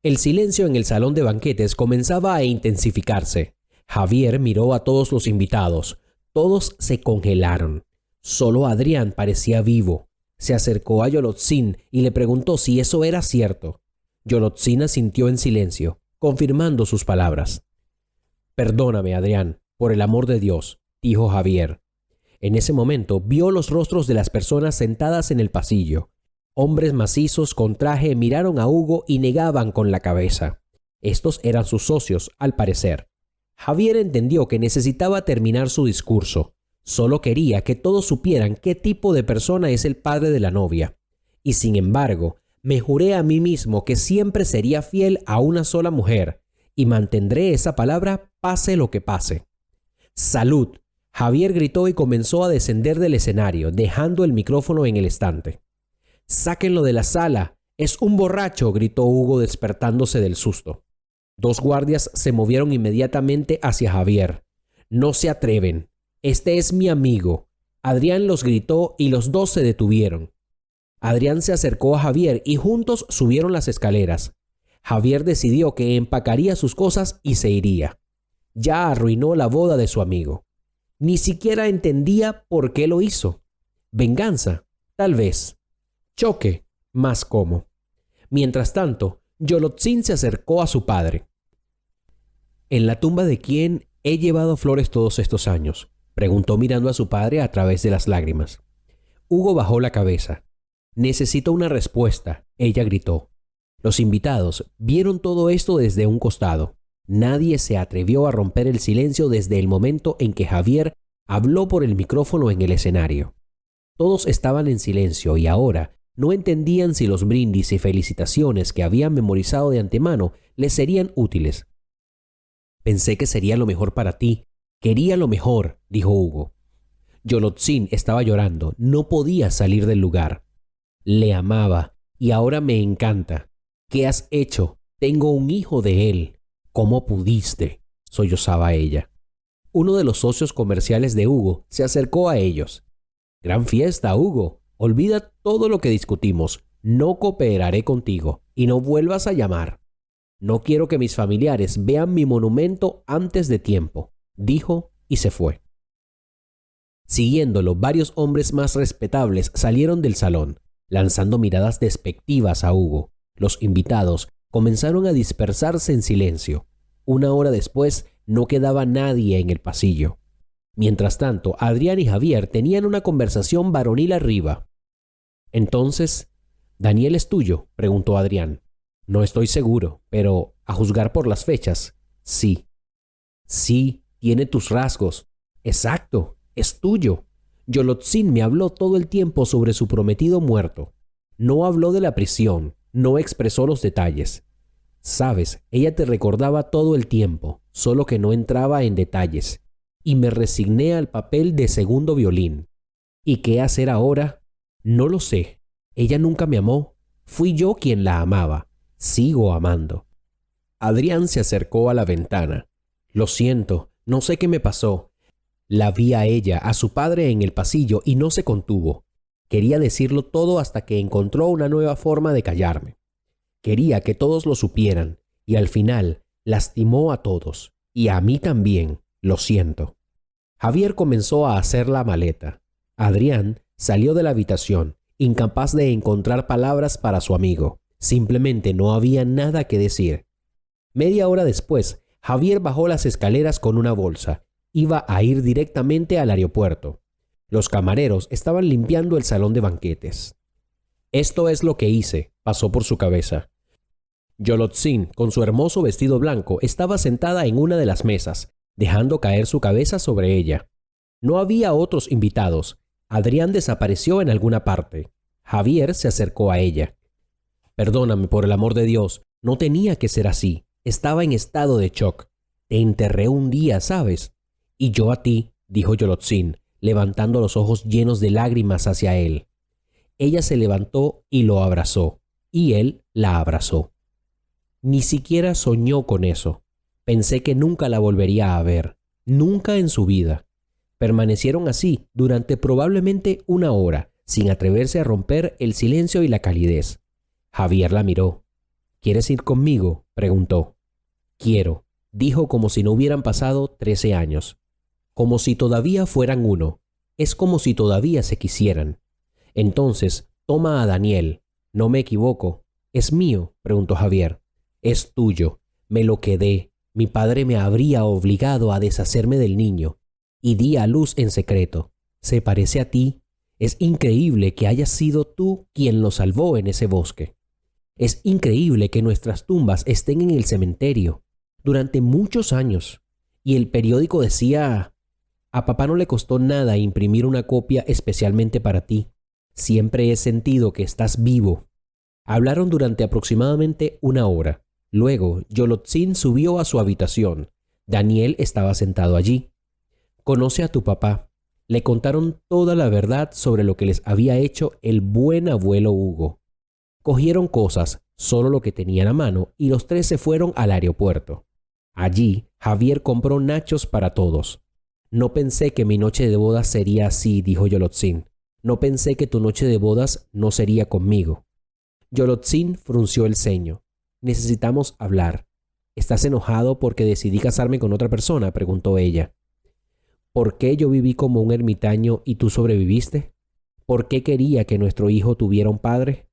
S2: El silencio en el salón de banquetes comenzaba a intensificarse. Javier miró a todos los invitados. Todos se congelaron. Solo Adrián parecía vivo. Se acercó a Yolotzin y le preguntó si eso era cierto. Yolotzin asintió en silencio, confirmando sus palabras. «Perdóname, Adrián, por el amor de Dios», dijo Javier. En ese momento vio los rostros de las personas sentadas en el pasillo. Hombres macizos con traje miraron a Hugo y negaban con la cabeza. Estos eran sus socios, al parecer. Javier entendió que necesitaba terminar su discurso. Solo quería que todos supieran qué tipo de persona es el padre de la novia. Y sin embargo, me juré a mí mismo que siempre sería fiel a una sola mujer, y mantendré esa palabra pase lo que pase. ¡Salud! Javier gritó y comenzó a descender del escenario, dejando el micrófono en el estante. «¡Sáquenlo de la sala! ¡Es un borracho!», gritó Hugo despertándose del susto. Dos guardias se movieron inmediatamente hacia Javier. «No se atreven. Este es mi amigo». Adrián los gritó y los dos se detuvieron. Adrián se acercó a Javier y juntos subieron las escaleras. Javier decidió que empacaría sus cosas y se iría. Ya arruinó la boda de su amigo. Ni siquiera entendía por qué lo hizo. Venganza, tal vez. Choque, más cómo. Mientras tanto, Yolotzin se acercó a su padre. «¿En la tumba de quién he llevado flores todos estos años?», preguntó mirando a su padre a través de las lágrimas. Hugo bajó la cabeza. «Necesito una respuesta», ella gritó. Los invitados vieron todo esto desde un costado. Nadie se atrevió a romper el silencio desde el momento en que Javier habló por el micrófono en el escenario. Todos estaban en silencio y ahora no entendían si los brindis y felicitaciones que habían memorizado de antemano les serían útiles. «Pensé que sería lo mejor para ti. Quería lo mejor», dijo Hugo. Yolotzin estaba llorando. No podía salir del lugar. «Le amaba y ahora me encanta. ¿Qué has hecho? Tengo un hijo de él. ¿Cómo pudiste?», sollozaba ella. Uno de los socios comerciales de Hugo se acercó a ellos. «Gran fiesta, Hugo. Olvida todo lo que discutimos. No cooperaré contigo y no vuelvas a llamar. No quiero que mis familiares vean mi monumento antes de tiempo», dijo y se fue. Siguiéndolo, varios hombres más respetables salieron del salón, lanzando miradas despectivas a Hugo. Los invitados comenzaron a dispersarse en silencio. Una hora después, no quedaba nadie en el pasillo. Mientras tanto, Adrián y Javier tenían una conversación varonil arriba. «Entonces, ¿Daniel es tuyo?», preguntó Adrián. «No estoy seguro, pero a juzgar por las fechas, sí». «Sí, tiene tus rasgos». «Exacto, es tuyo». Yolotzin me habló todo el tiempo sobre su prometido muerto. No habló de la prisión, no expresó los detalles. Sabes, ella te recordaba todo el tiempo, solo que no entraba en detalles. Y me resigné al papel de segundo violín. ¿Y qué hacer ahora? No lo sé. Ella nunca me amó. Fui yo quien la amaba. Sigo amando». Adrián se acercó a la ventana. «Lo siento, no sé qué me pasó». La vi a ella, a su padre en el pasillo y no se contuvo. Quería decirlo todo hasta que encontró una nueva forma de callarme. Quería que todos lo supieran y al final lastimó a todos y a mí también. Lo siento. Javier comenzó a hacer la maleta. Adrián salió de la habitación, incapaz de encontrar palabras para su amigo. Simplemente no había nada que decir. Media hora después, Javier bajó las escaleras con una bolsa. Iba a ir directamente al aeropuerto. Los camareros estaban limpiando el salón de banquetes. Esto es lo que hice, pasó por su cabeza. Yolotzin, con su hermoso vestido blanco, estaba sentada en una de las mesas, dejando caer su cabeza sobre ella. No había otros invitados. Adrián desapareció en alguna parte. Javier se acercó a ella. Perdóname, por el amor de Dios, no tenía que ser así. Estaba en estado de shock. Te enterré un día, ¿sabes? Y yo a ti, dijo Yolotzin, levantando los ojos llenos de lágrimas hacia él. Ella se levantó y lo abrazó, y él la abrazó. Ni siquiera soñó con eso. Pensé que nunca la volvería a ver, nunca en su vida. Permanecieron así durante probablemente una hora, sin atreverse a romper el silencio y la calidez. Javier la miró. ¿Quieres ir conmigo?, preguntó. Quiero, dijo como si no hubieran pasado 13 años. Como si todavía fueran uno. Es como si todavía se quisieran. Entonces, toma a Daniel. No me equivoco. ¿Es mío?, preguntó Javier. Es tuyo. Me lo quedé. Mi padre me habría obligado a deshacerme del niño. Y di a luz en secreto. Se parece a ti. Es increíble que hayas sido tú quien lo salvó en ese bosque. Es increíble que nuestras tumbas estén en el cementerio durante muchos años. Y el periódico decía... A papá no le costó nada imprimir una copia especialmente para ti. Siempre he sentido que estás vivo. Hablaron durante aproximadamente una hora. Luego, Yolotzin subió a su habitación. Daniel estaba sentado allí. Conoce a tu papá. Le contaron toda la verdad sobre lo que les había hecho el buen abuelo Hugo. Cogieron cosas, solo lo que tenían a mano, y los tres se fueron al aeropuerto. Allí, Javier compró nachos para todos. No pensé que mi noche de bodas sería así, dijo Yolotzin. No pensé que tu noche de bodas no sería conmigo. Yolotzin frunció el ceño. Necesitamos hablar. ¿Estás enojado porque decidí casarme con otra persona?, preguntó ella. ¿Por qué yo viví como un ermitaño y tú sobreviviste? ¿Por qué quería que nuestro hijo tuviera un padre?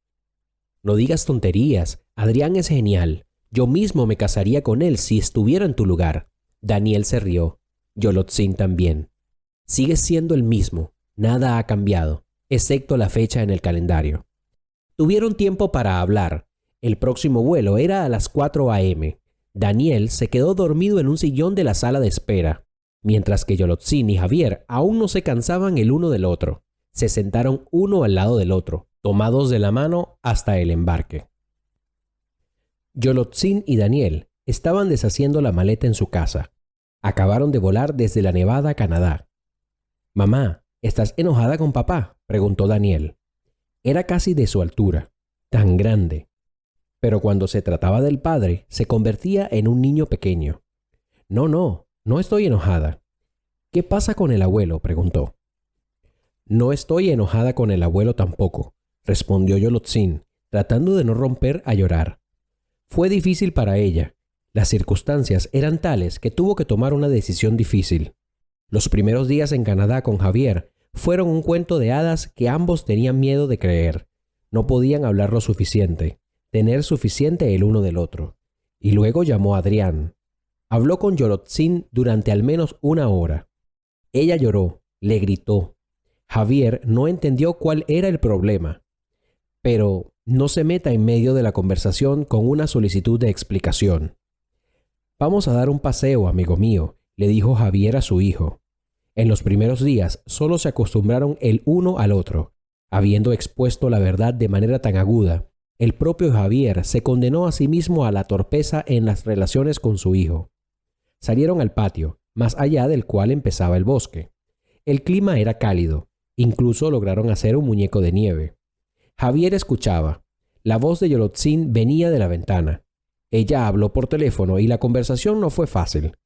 S2: No digas tonterías. Adrián es genial. Yo mismo me casaría con él si estuviera en tu lugar. Daniel se rió. Yolotzin también. Sigues siendo el mismo. Nada ha cambiado, excepto la fecha en el calendario. Tuvieron tiempo para hablar. El próximo vuelo era a las 4 a.m. Daniel se quedó dormido en un sillón de la sala de espera, mientras que Yolotzin y Javier aún no se cansaban el uno del otro. Se sentaron uno al lado del otro, tomados de la mano hasta el embarque. Yolotzin y Daniel estaban deshaciendo la maleta en su casa. Acabaron de volar desde la Nevada a Canadá. «Mamá, ¿estás enojada con papá?», preguntó Daniel. Era casi de su altura, tan grande. Pero cuando se trataba del padre, se convertía en un niño pequeño. No estoy enojada». «¿Qué pasa con el abuelo?», preguntó. «No estoy enojada con el abuelo tampoco», respondió Yolotzin, tratando de no romper a llorar. Fue difícil para ella. Las circunstancias eran tales que tuvo que tomar una decisión difícil. Los primeros días en Canadá con Javier fueron un cuento de hadas que ambos tenían miedo de creer. No podían hablar lo suficiente, tener suficiente el uno del otro. Y luego llamó a Adrián. Habló con Yolotzin durante al menos una hora. Ella lloró, le gritó. Javier no entendió cuál era el problema. Pero no se meta en medio de la conversación con una solicitud de explicación. «Vamos a dar un paseo, amigo mío», le dijo Javier a su hijo. En los primeros días solo se acostumbraron el uno al otro. Habiendo expuesto la verdad de manera tan aguda, el propio Javier se condenó a sí mismo a la torpeza en las relaciones con su hijo. Salieron al patio, más allá del cual empezaba el bosque. El clima era cálido. Incluso lograron hacer un muñeco de nieve. Javier escuchaba. La voz de Yolotzin venía de la ventana. Ella habló por teléfono y la conversación no fue fácil.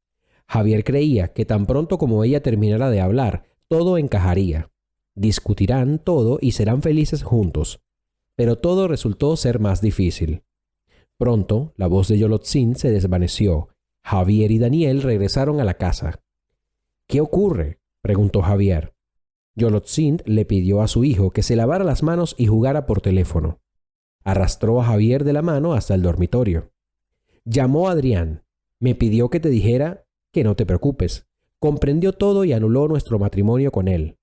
S2: Javier creía que tan pronto como ella terminara de hablar, todo encajaría. Discutirán todo y serán felices juntos. Pero todo resultó ser más difícil. Pronto, la voz de Yolotzin se desvaneció. Javier y Daniel regresaron a la casa. ¿Qué ocurre?, preguntó Javier. Yolotzin le pidió a su hijo que se lavara las manos y jugara por teléfono. Arrastró a Javier de la mano hasta el dormitorio. Llamó a Adrián. Me pidió que te dijera que no te preocupes. Comprendió todo y anuló nuestro matrimonio con él.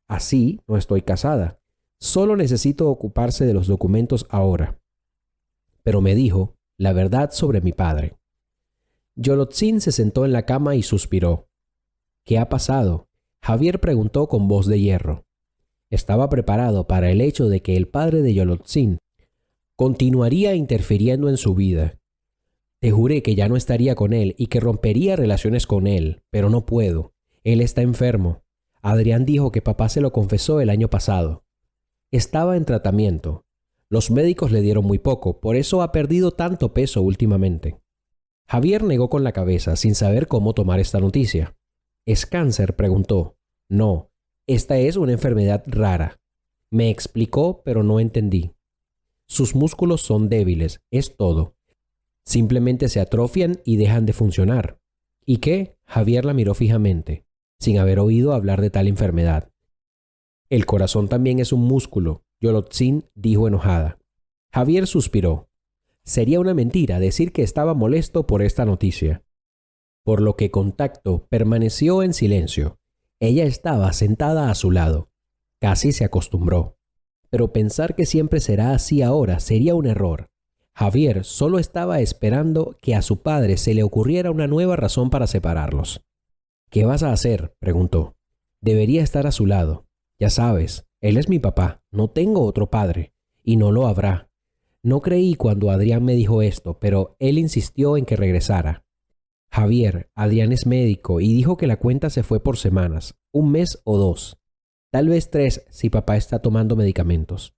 S2: Así no estoy casada. Solo necesito ocuparse de los documentos ahora. Pero me dijo la verdad sobre mi padre. Yolotzin se sentó en la cama y suspiró. ¿Qué ha pasado?, Javier preguntó con voz de hierro. Estaba preparado para el hecho de que el padre de Yolotzin continuaría interfiriendo en su vida. Te juré que ya no estaría con él y que rompería relaciones con él, pero no puedo. Él está enfermo. Adrián dijo que papá se lo confesó el año pasado. Estaba en tratamiento. Los médicos le dieron muy poco, por eso ha perdido tanto peso últimamente. Javier negó con la cabeza sin saber cómo tomar esta noticia. ¿Es cáncer?, preguntó. No, esta es una enfermedad rara. Me explicó, pero no entendí. Sus músculos son débiles, es todo. Simplemente se atrofian y dejan de funcionar. ¿Y qué? Javier la miró fijamente, sin haber oído hablar de tal enfermedad. El corazón también es un músculo, Yolotzin dijo enojada. Javier suspiró. Sería una mentira decir que estaba molesto por esta noticia. Por lo que Contacto permaneció en silencio. Ella estaba sentada a su lado. Casi se acostumbró. Pero pensar que siempre será así ahora sería un error. Javier solo estaba esperando que a su padre se le ocurriera una nueva razón para separarlos. ¿Qué vas a hacer?, preguntó. Debería estar a su lado. Ya sabes, él es mi papá. No tengo otro padre. Y no lo habrá. No creí cuando Adrián me dijo esto, pero él insistió en que regresara. Javier, Adrián es médico y dijo que la cuenta se fue por semanas, 1 mes o 2. Tal vez 3 si papá está tomando medicamentos.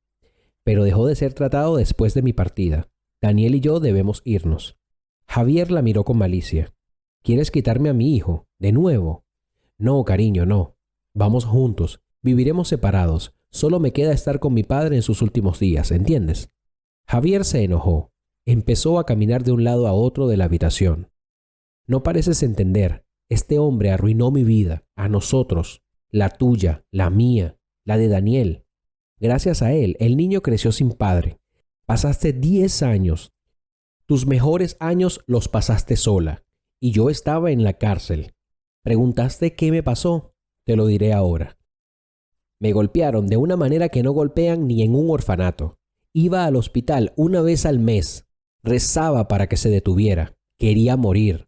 S2: Pero dejó de ser tratado después de mi partida. Daniel y yo debemos irnos. Javier la miró con malicia. ¿Quieres quitarme a mi hijo? ¿De nuevo? No, cariño, no. Vamos juntos. Viviremos separados. Solo me queda estar con mi padre en sus últimos días, ¿entiendes? Javier se enojó. Empezó a caminar de un lado a otro de la habitación. No pareces entender. Este hombre arruinó mi vida, a nosotros, la tuya, la mía, la de Daniel. Gracias a él, el niño creció sin padre. Pasaste 10 años. Tus mejores años los pasaste sola. Y yo estaba en la cárcel. ¿Preguntaste qué me pasó? Te lo diré ahora. Me golpearon de una manera que no golpean ni en un orfanato. Iba al hospital 1 vez al mes. Rezaba para que se detuviera. Quería morir.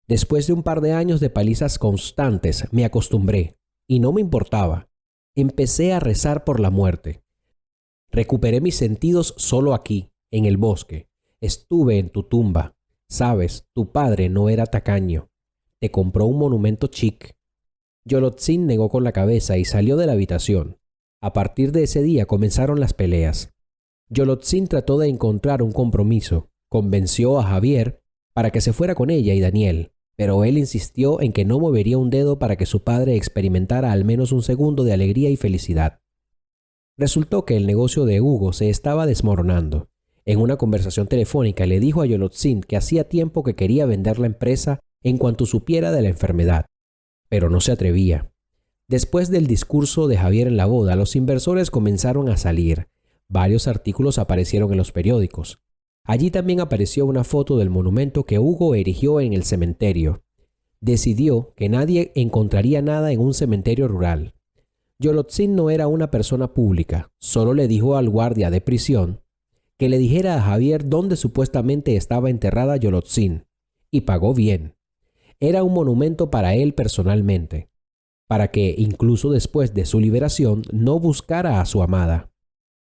S2: Después de un par de años de palizas constantes, me acostumbré. Y no me importaba. Empecé a rezar por la muerte. Recuperé mis sentidos solo aquí, en el bosque. Estuve en tu tumba. Sabes, tu padre no era tacaño. Te compró un monumento chic. Yolotzin negó con la cabeza y salió de la habitación. A partir de ese día comenzaron las peleas. Yolotzin trató de encontrar un compromiso. Convenció a Javier para que se fuera con ella y Daniel, pero él insistió en que no movería un dedo para que su padre experimentara al menos un segundo de alegría y felicidad. Resultó que el negocio de Hugo se estaba desmoronando. En una conversación telefónica le dijo a Yolotzin que hacía tiempo que quería vender la empresa en cuanto supiera de la enfermedad, pero no se atrevía. Después del discurso de Javier en la boda, los inversores comenzaron a salir. Varios artículos aparecieron en los periódicos. Allí también apareció una foto del monumento que Hugo erigió en el cementerio. Decidió que nadie encontraría nada en un cementerio rural. Yolotzin no era una persona pública, solo le dijo al guardia de prisión que le dijera a Javier dónde supuestamente estaba enterrada Yolotzin, y pagó bien. Era un monumento para él personalmente, para que, incluso después de su liberación, no buscara a su amada.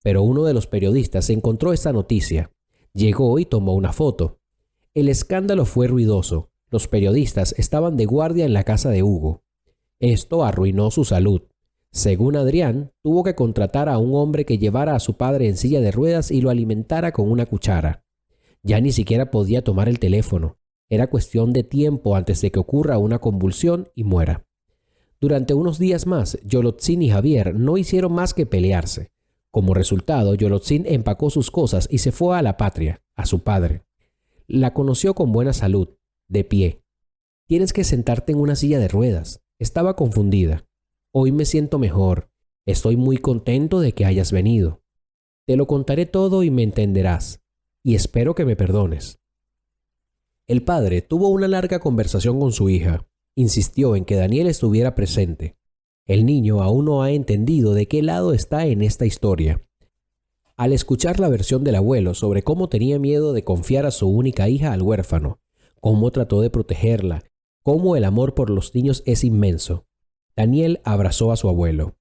S2: Pero uno de los periodistas encontró esta noticia. Llegó y tomó una foto. El escándalo fue ruidoso. Los periodistas estaban de guardia en la casa de Hugo. Esto arruinó su salud. Según Adrián, tuvo que contratar a un hombre que llevara a su padre en silla de ruedas y lo alimentara con una cuchara. Ya ni siquiera podía tomar el teléfono. Era cuestión de tiempo antes de que ocurra una convulsión y muera. Durante unos días más, Yolotzin y Javier no hicieron más que pelearse. Como resultado, Yolotzin empacó sus cosas y se fue a la patria, a su padre. La conoció con buena salud, de pie. Tienes que sentarte en una silla de ruedas. Estaba confundida. Hoy me siento mejor. Estoy muy contento de que hayas venido. Te lo contaré todo y me entenderás. Y espero que me perdones. El padre tuvo una larga conversación con su hija. Insistió en que Daniel estuviera presente. El niño aún no ha entendido de qué lado está en esta historia. Al escuchar la versión del abuelo sobre cómo tenía miedo de confiar a su única hija al huérfano, cómo trató de protegerla, cómo el amor por los niños es inmenso, Daniel abrazó a su abuelo.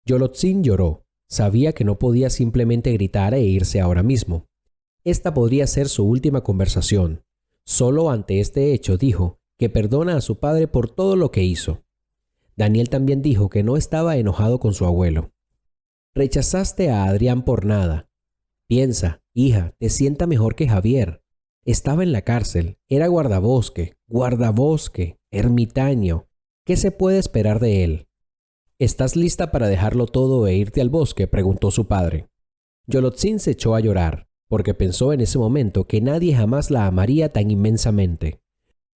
S2: Yolotzin lloró. Sabía que no podía simplemente gritar e irse ahora mismo. Esta podría ser su última conversación. Solo ante este hecho dijo que perdona a su padre por todo lo que hizo. Daniel también dijo que no estaba enojado con su abuelo. Rechazaste a Adrián por nada. Piensa, hija, te sienta mejor que Javier. Estaba en la cárcel, era guardabosque, ermitaño. ¿Qué se puede esperar de él? ¿Estás lista para dejarlo todo e irte al bosque?, preguntó su padre. Yolotzin se echó a llorar, porque pensó en ese momento que nadie jamás la amaría tan inmensamente.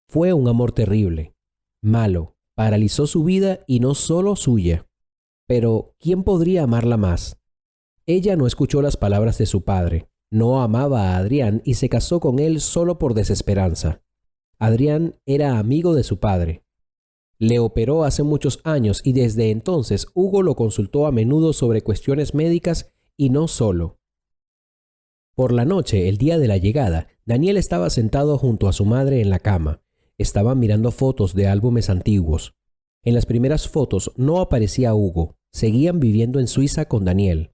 S2: Fue un amor terrible, malo, paralizó su vida y no solo suya. Pero, ¿quién podría amarla más? Ella no escuchó las palabras de su padre, no amaba a Adrián y se casó con él solo por desesperanza. Adrián era amigo de su padre. Le operó hace muchos años y desde entonces Hugo lo consultó a menudo sobre cuestiones médicas y no solo. Por la noche, el día de la llegada, Daniel estaba sentado junto a su madre en la cama. Estaban mirando fotos de álbumes antiguos. En las primeras fotos no aparecía Hugo. Seguían viviendo en Suiza con Daniel.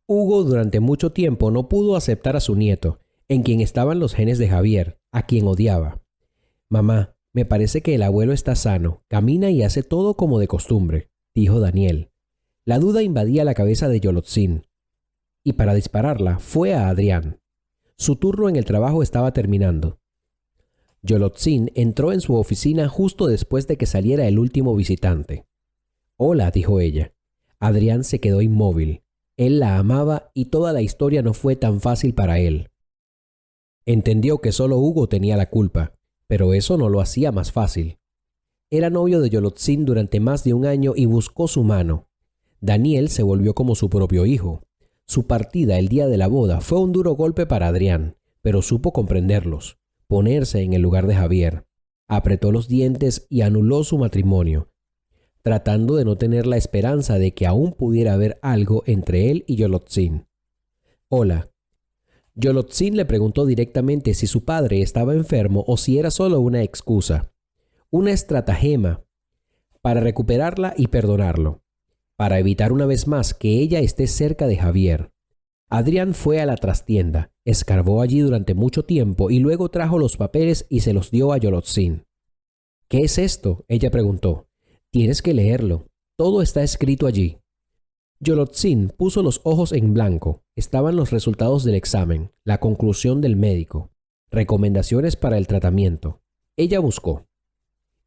S2: Hugo durante mucho tiempo no pudo aceptar a su nieto, en quien estaban los genes de Javier, a quien odiaba. Mamá, me parece que el abuelo está sano, camina y hace todo como de costumbre, dijo Daniel. La duda invadía la cabeza de Yolotzin. Y para dispararla fue a Adrián. Su turno en el trabajo estaba terminando. Yolotzin entró en su oficina justo después de que saliera el último visitante. «Hola», dijo ella. Adrián se quedó inmóvil. Él la amaba y toda la historia no fue tan fácil para él. Entendió que solo Hugo tenía la culpa, pero eso no lo hacía más fácil. Era novio de Yolotzin durante más de un año y buscó su mano. Daniel se volvió como su propio hijo. Su partida el día de la boda fue un duro golpe para Adrián, pero supo comprenderlos, ponerse en el lugar de Javier. Apretó los dientes y anuló su matrimonio, tratando de no tener la esperanza de que aún pudiera haber algo entre él y Yolotzin. «Hola». Yolotzin le preguntó directamente si su padre estaba enfermo o si era solo una excusa, una estratagema para recuperarla y perdonarlo, para evitar una vez más que ella esté cerca de Javier. Adrián fue a la trastienda, escarbó allí durante mucho tiempo y luego trajo los papeles y se los dio a Yolotzin. «¿Qué es esto?», ella preguntó. «Tienes que leerlo. Todo está escrito allí». Yolotzin puso los ojos en blanco. Estaban los resultados del examen, la conclusión del médico, recomendaciones para el tratamiento. Ella buscó.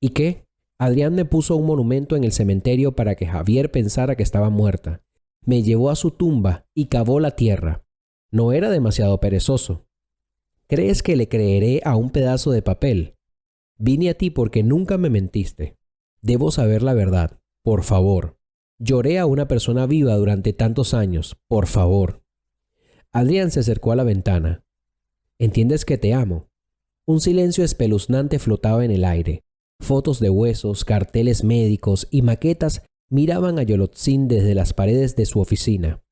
S2: ¿Y qué? Adrián me puso un monumento en el cementerio para que Javier pensara que estaba muerta. Me llevó a su tumba y cavó la tierra. No era demasiado perezoso. ¿Crees que le creeré a un pedazo de papel? Vine a ti porque nunca me mentiste. Debo saber la verdad. Por favor. Lloré a una persona viva durante tantos años. Por favor. Adrián se acercó a la ventana. ¿Entiendes que te amo? Un silencio espeluznante flotaba en el aire. Fotos de huesos, carteles médicos y maquetas miraban a Yolotzin desde las paredes de su oficina.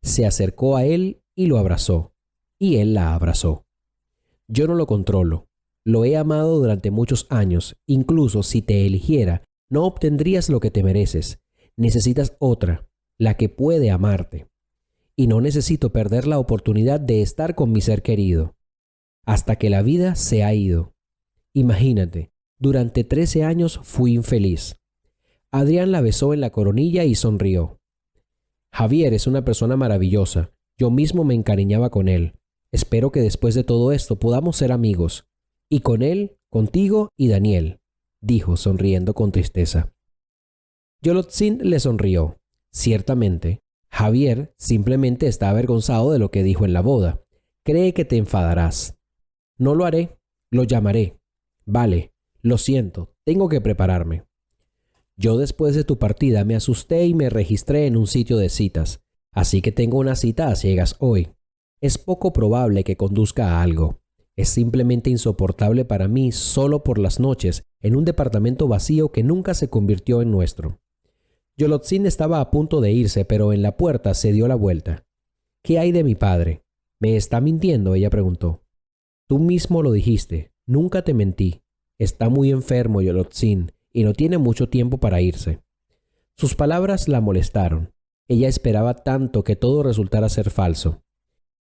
S2: Se acercó a él y lo abrazó. Y él la abrazó. Yo no lo controlo. Lo he amado durante muchos años. Incluso si te eligiera, no obtendrías lo que te mereces. Necesitas otra, la que puede amarte. Y no necesito perder la oportunidad de estar con mi ser querido. Hasta que la vida se ha ido. Imagínate, durante 13 años fui infeliz. Adrián la besó en la coronilla y sonrió. Javier es una persona maravillosa. Yo mismo me encariñaba con él. Espero que después de todo esto podamos ser amigos. Y con él, contigo y Daniel, dijo sonriendo con tristeza. Yolotzin le sonrió. Ciertamente, Javier simplemente está avergonzado de lo que dijo en la boda. Cree que te enfadarás. No lo haré, lo llamaré. Vale, lo siento, tengo que prepararme. Yo después de tu partida me asusté y me registré en un sitio de citas, así que tengo una cita a ciegas hoy. Es poco probable que conduzca a algo. Es simplemente insoportable para mí solo por las noches en un departamento vacío que nunca se convirtió en nuestro. Yolotzin estaba a punto de irse, pero en la puerta se dio la vuelta. ¿Qué hay de mi padre? ¿Me está mintiendo?, ella preguntó. Tú mismo lo dijiste. Nunca te mentí. Está muy enfermo, Yolotzin, y no tiene mucho tiempo para irse. Sus palabras la molestaron. Ella esperaba tanto que todo resultara ser falso.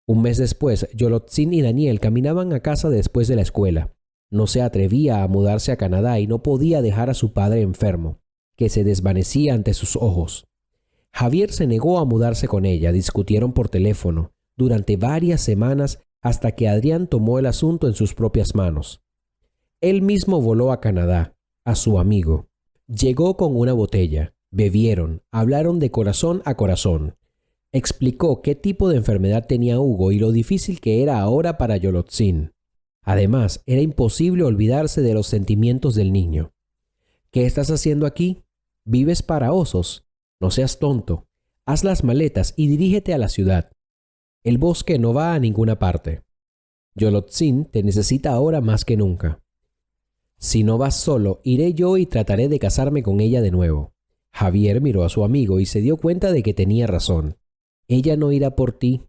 S2: Un mes después, Yolotzin y Daniel caminaban a casa después de la escuela. No se atrevía a mudarse a Canadá y no podía dejar a su padre enfermo, que se desvanecía ante sus ojos. Javier se negó a mudarse con ella, discutieron por teléfono durante varias semanas hasta que Adrián tomó el asunto en sus propias manos. Él mismo voló a Canadá, a su amigo. Llegó con una botella, bebieron, hablaron de corazón a corazón. Explicó qué tipo de enfermedad tenía Hugo y lo difícil que era ahora para Yolotzin. Además, era imposible olvidarse de los sentimientos del niño. ¿Qué estás haciendo aquí? ¿Vives para osos? No seas tonto. Haz las maletas y dirígete a la ciudad. El bosque no va a ninguna parte. Yolotzin te necesita ahora más que nunca. Si no vas solo, iré yo y trataré de casarme con ella de nuevo. Javier miró a su amigo y se dio cuenta de que tenía razón. Ella no irá por ti.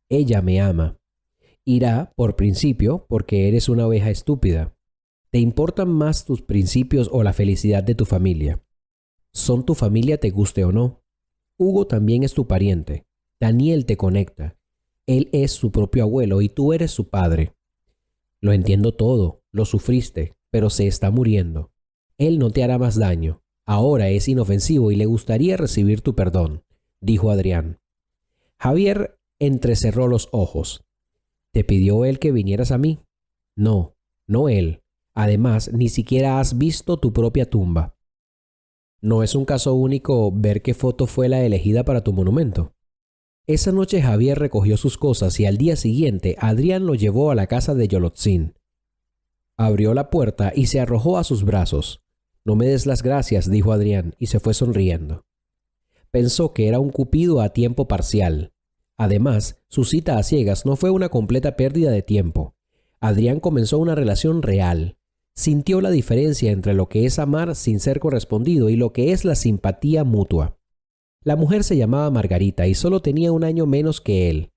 S2: Ella me ama. Irá, por principio, porque eres una oveja estúpida. ¿Te importan más tus principios o la felicidad de tu familia? Son tu familia, te guste o no. Hugo también es tu pariente. Daniel te conecta. Él es su propio abuelo y tú eres su padre. Lo entiendo todo, lo sufriste, pero se está muriendo. Él no te hará más daño. Ahora es inofensivo y le gustaría recibir tu perdón, dijo Adrián. Javier entrecerró los ojos. ¿Te pidió él que vinieras a mí? No, no él. Además, ni siquiera has visto tu propia tumba. ¿No es un caso único ver qué foto fue la elegida para tu monumento? Esa noche Javier recogió sus cosas y al día siguiente Adrián lo llevó a la casa de Yolotzin. Abrió la puerta y se arrojó a sus brazos. No me des las gracias, dijo Adrián, y se fue sonriendo. Pensó que era un cupido a tiempo parcial. Además, su cita a ciegas no fue una completa pérdida de tiempo. Adrián comenzó una relación real. Sintió la diferencia entre lo que es amar sin ser correspondido y lo que es la simpatía mutua. La mujer se llamaba Margarita y solo tenía un año menos que él.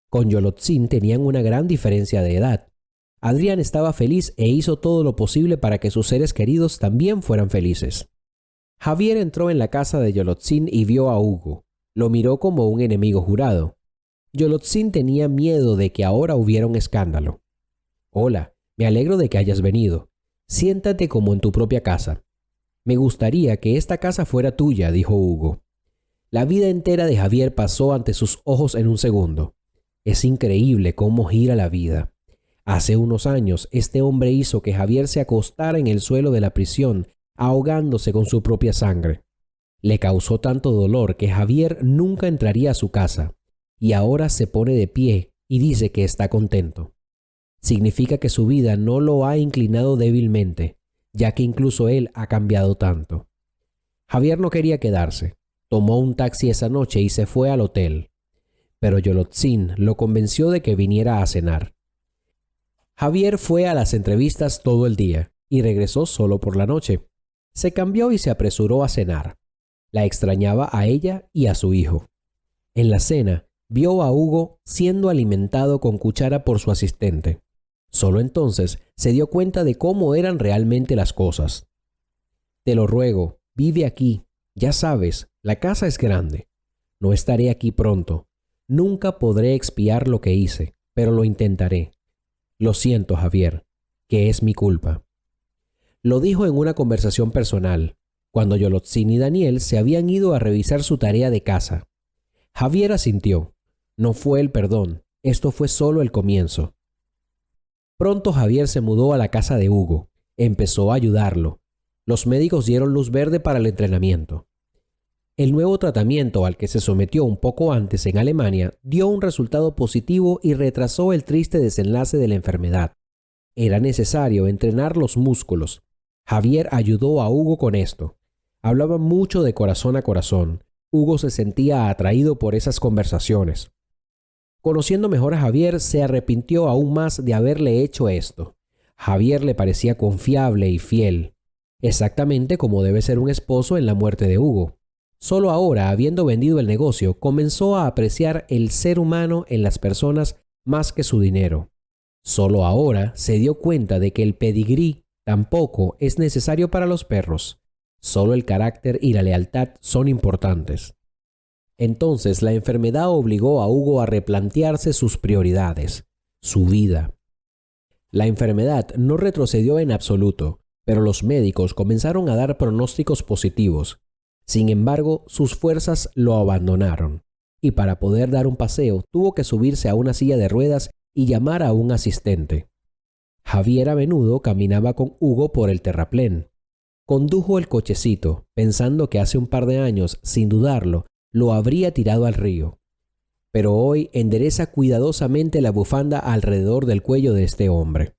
S2: Con Yolotzin tenían una gran diferencia de edad. Adrián estaba feliz e hizo todo lo posible para que sus seres queridos también fueran felices. Javier entró en la casa de Yolotzin y vio a Hugo. Lo miró como un enemigo jurado. Yolotzin tenía miedo de que ahora hubiera un escándalo. Hola, me alegro de que hayas venido. Siéntate como en tu propia casa. Me gustaría que esta casa fuera tuya, dijo Hugo. La vida entera de Javier pasó ante sus ojos en un segundo. Es increíble cómo gira la vida. Hace unos años, este hombre hizo que Javier se acostara en el suelo de la prisión, ahogándose con su propia sangre. Le causó tanto dolor que Javier nunca entraría a su casa, y ahora se pone de pie y dice que está contento. Significa que su vida no lo ha inclinado débilmente, ya que incluso él ha cambiado tanto. Javier no quería quedarse. Tomó un taxi esa noche y se fue al hotel. Pero Yolotzin lo convenció de que viniera a cenar. Javier fue a las entrevistas todo el día y regresó solo por la noche. Se cambió y se apresuró a cenar. La extrañaba a ella y a su hijo. En la cena, vio a Hugo siendo alimentado con cuchara por su asistente. Solo entonces se dio cuenta de cómo eran realmente las cosas. Te lo ruego, vive aquí. Ya sabes, la casa es grande. No estaré aquí pronto. Nunca podré expiar lo que hice, pero lo intentaré. Lo siento, Javier, que es mi culpa. Lo dijo en una conversación personal, cuando Yolotzin y Daniel se habían ido a revisar su tarea de casa. Javier asintió. No fue el perdón, esto fue solo el comienzo. Pronto Javier se mudó a la casa de Hugo. Empezó a ayudarlo. Los médicos dieron luz verde para el entrenamiento. El nuevo tratamiento al que se sometió un poco antes en Alemania dio un resultado positivo y retrasó el triste desenlace de la enfermedad. Era necesario entrenar los músculos. Javier ayudó a Hugo con esto. Hablaban mucho de corazón a corazón. Hugo se sentía atraído por esas conversaciones. Conociendo mejor a Javier, se arrepintió aún más de haberle hecho esto. Javier le parecía confiable y fiel, exactamente como debe ser un esposo en la muerte de Hugo. Solo ahora, habiendo vendido el negocio, comenzó a apreciar el ser humano en las personas más que su dinero. Solo ahora se dio cuenta de que el pedigrí tampoco es necesario para los perros. Solo el carácter y la lealtad son importantes. Entonces la enfermedad obligó a Hugo a replantearse sus prioridades, su vida. La enfermedad no retrocedió en absoluto, pero los médicos comenzaron a dar pronósticos positivos. Sin embargo, sus fuerzas lo abandonaron, y para poder dar un paseo tuvo que subirse a una silla de ruedas y llamar a un asistente. Javier a menudo caminaba con Hugo por el terraplén. Condujo el cochecito, pensando que hace un par de años, sin dudarlo, lo habría tirado al río. Pero hoy endereza cuidadosamente la bufanda alrededor del cuello de este hombre.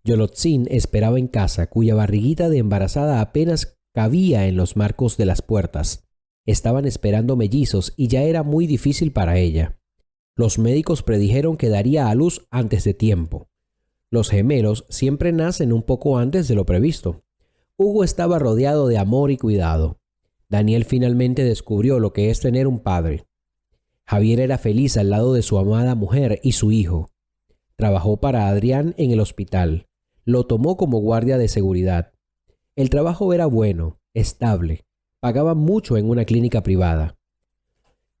S2: Yolotzin esperaba en casa, cuya barriguita de embarazada apenas cabía en los marcos de las puertas. Estaban esperando mellizos y ya era muy difícil para ella. Los médicos predijeron que daría a luz antes de tiempo. Los gemelos siempre nacen un poco antes de lo previsto. Hugo estaba rodeado de amor y cuidado. Daniel finalmente descubrió lo que es tener un padre. Javier era feliz al lado de su amada mujer y su hijo. Trabajó para Adrián en el hospital. Lo tomó como guardia de seguridad. El trabajo era bueno, estable. Pagaba mucho en una clínica privada.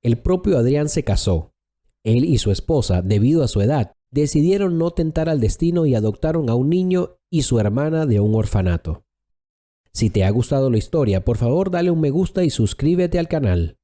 S2: El propio Adrián se casó. Él y su esposa, debido a su edad, decidieron no tentar al destino y adoptaron a un niño y su hermana de un orfanato. Si te ha gustado la historia, por favor dale un me gusta y suscríbete al canal.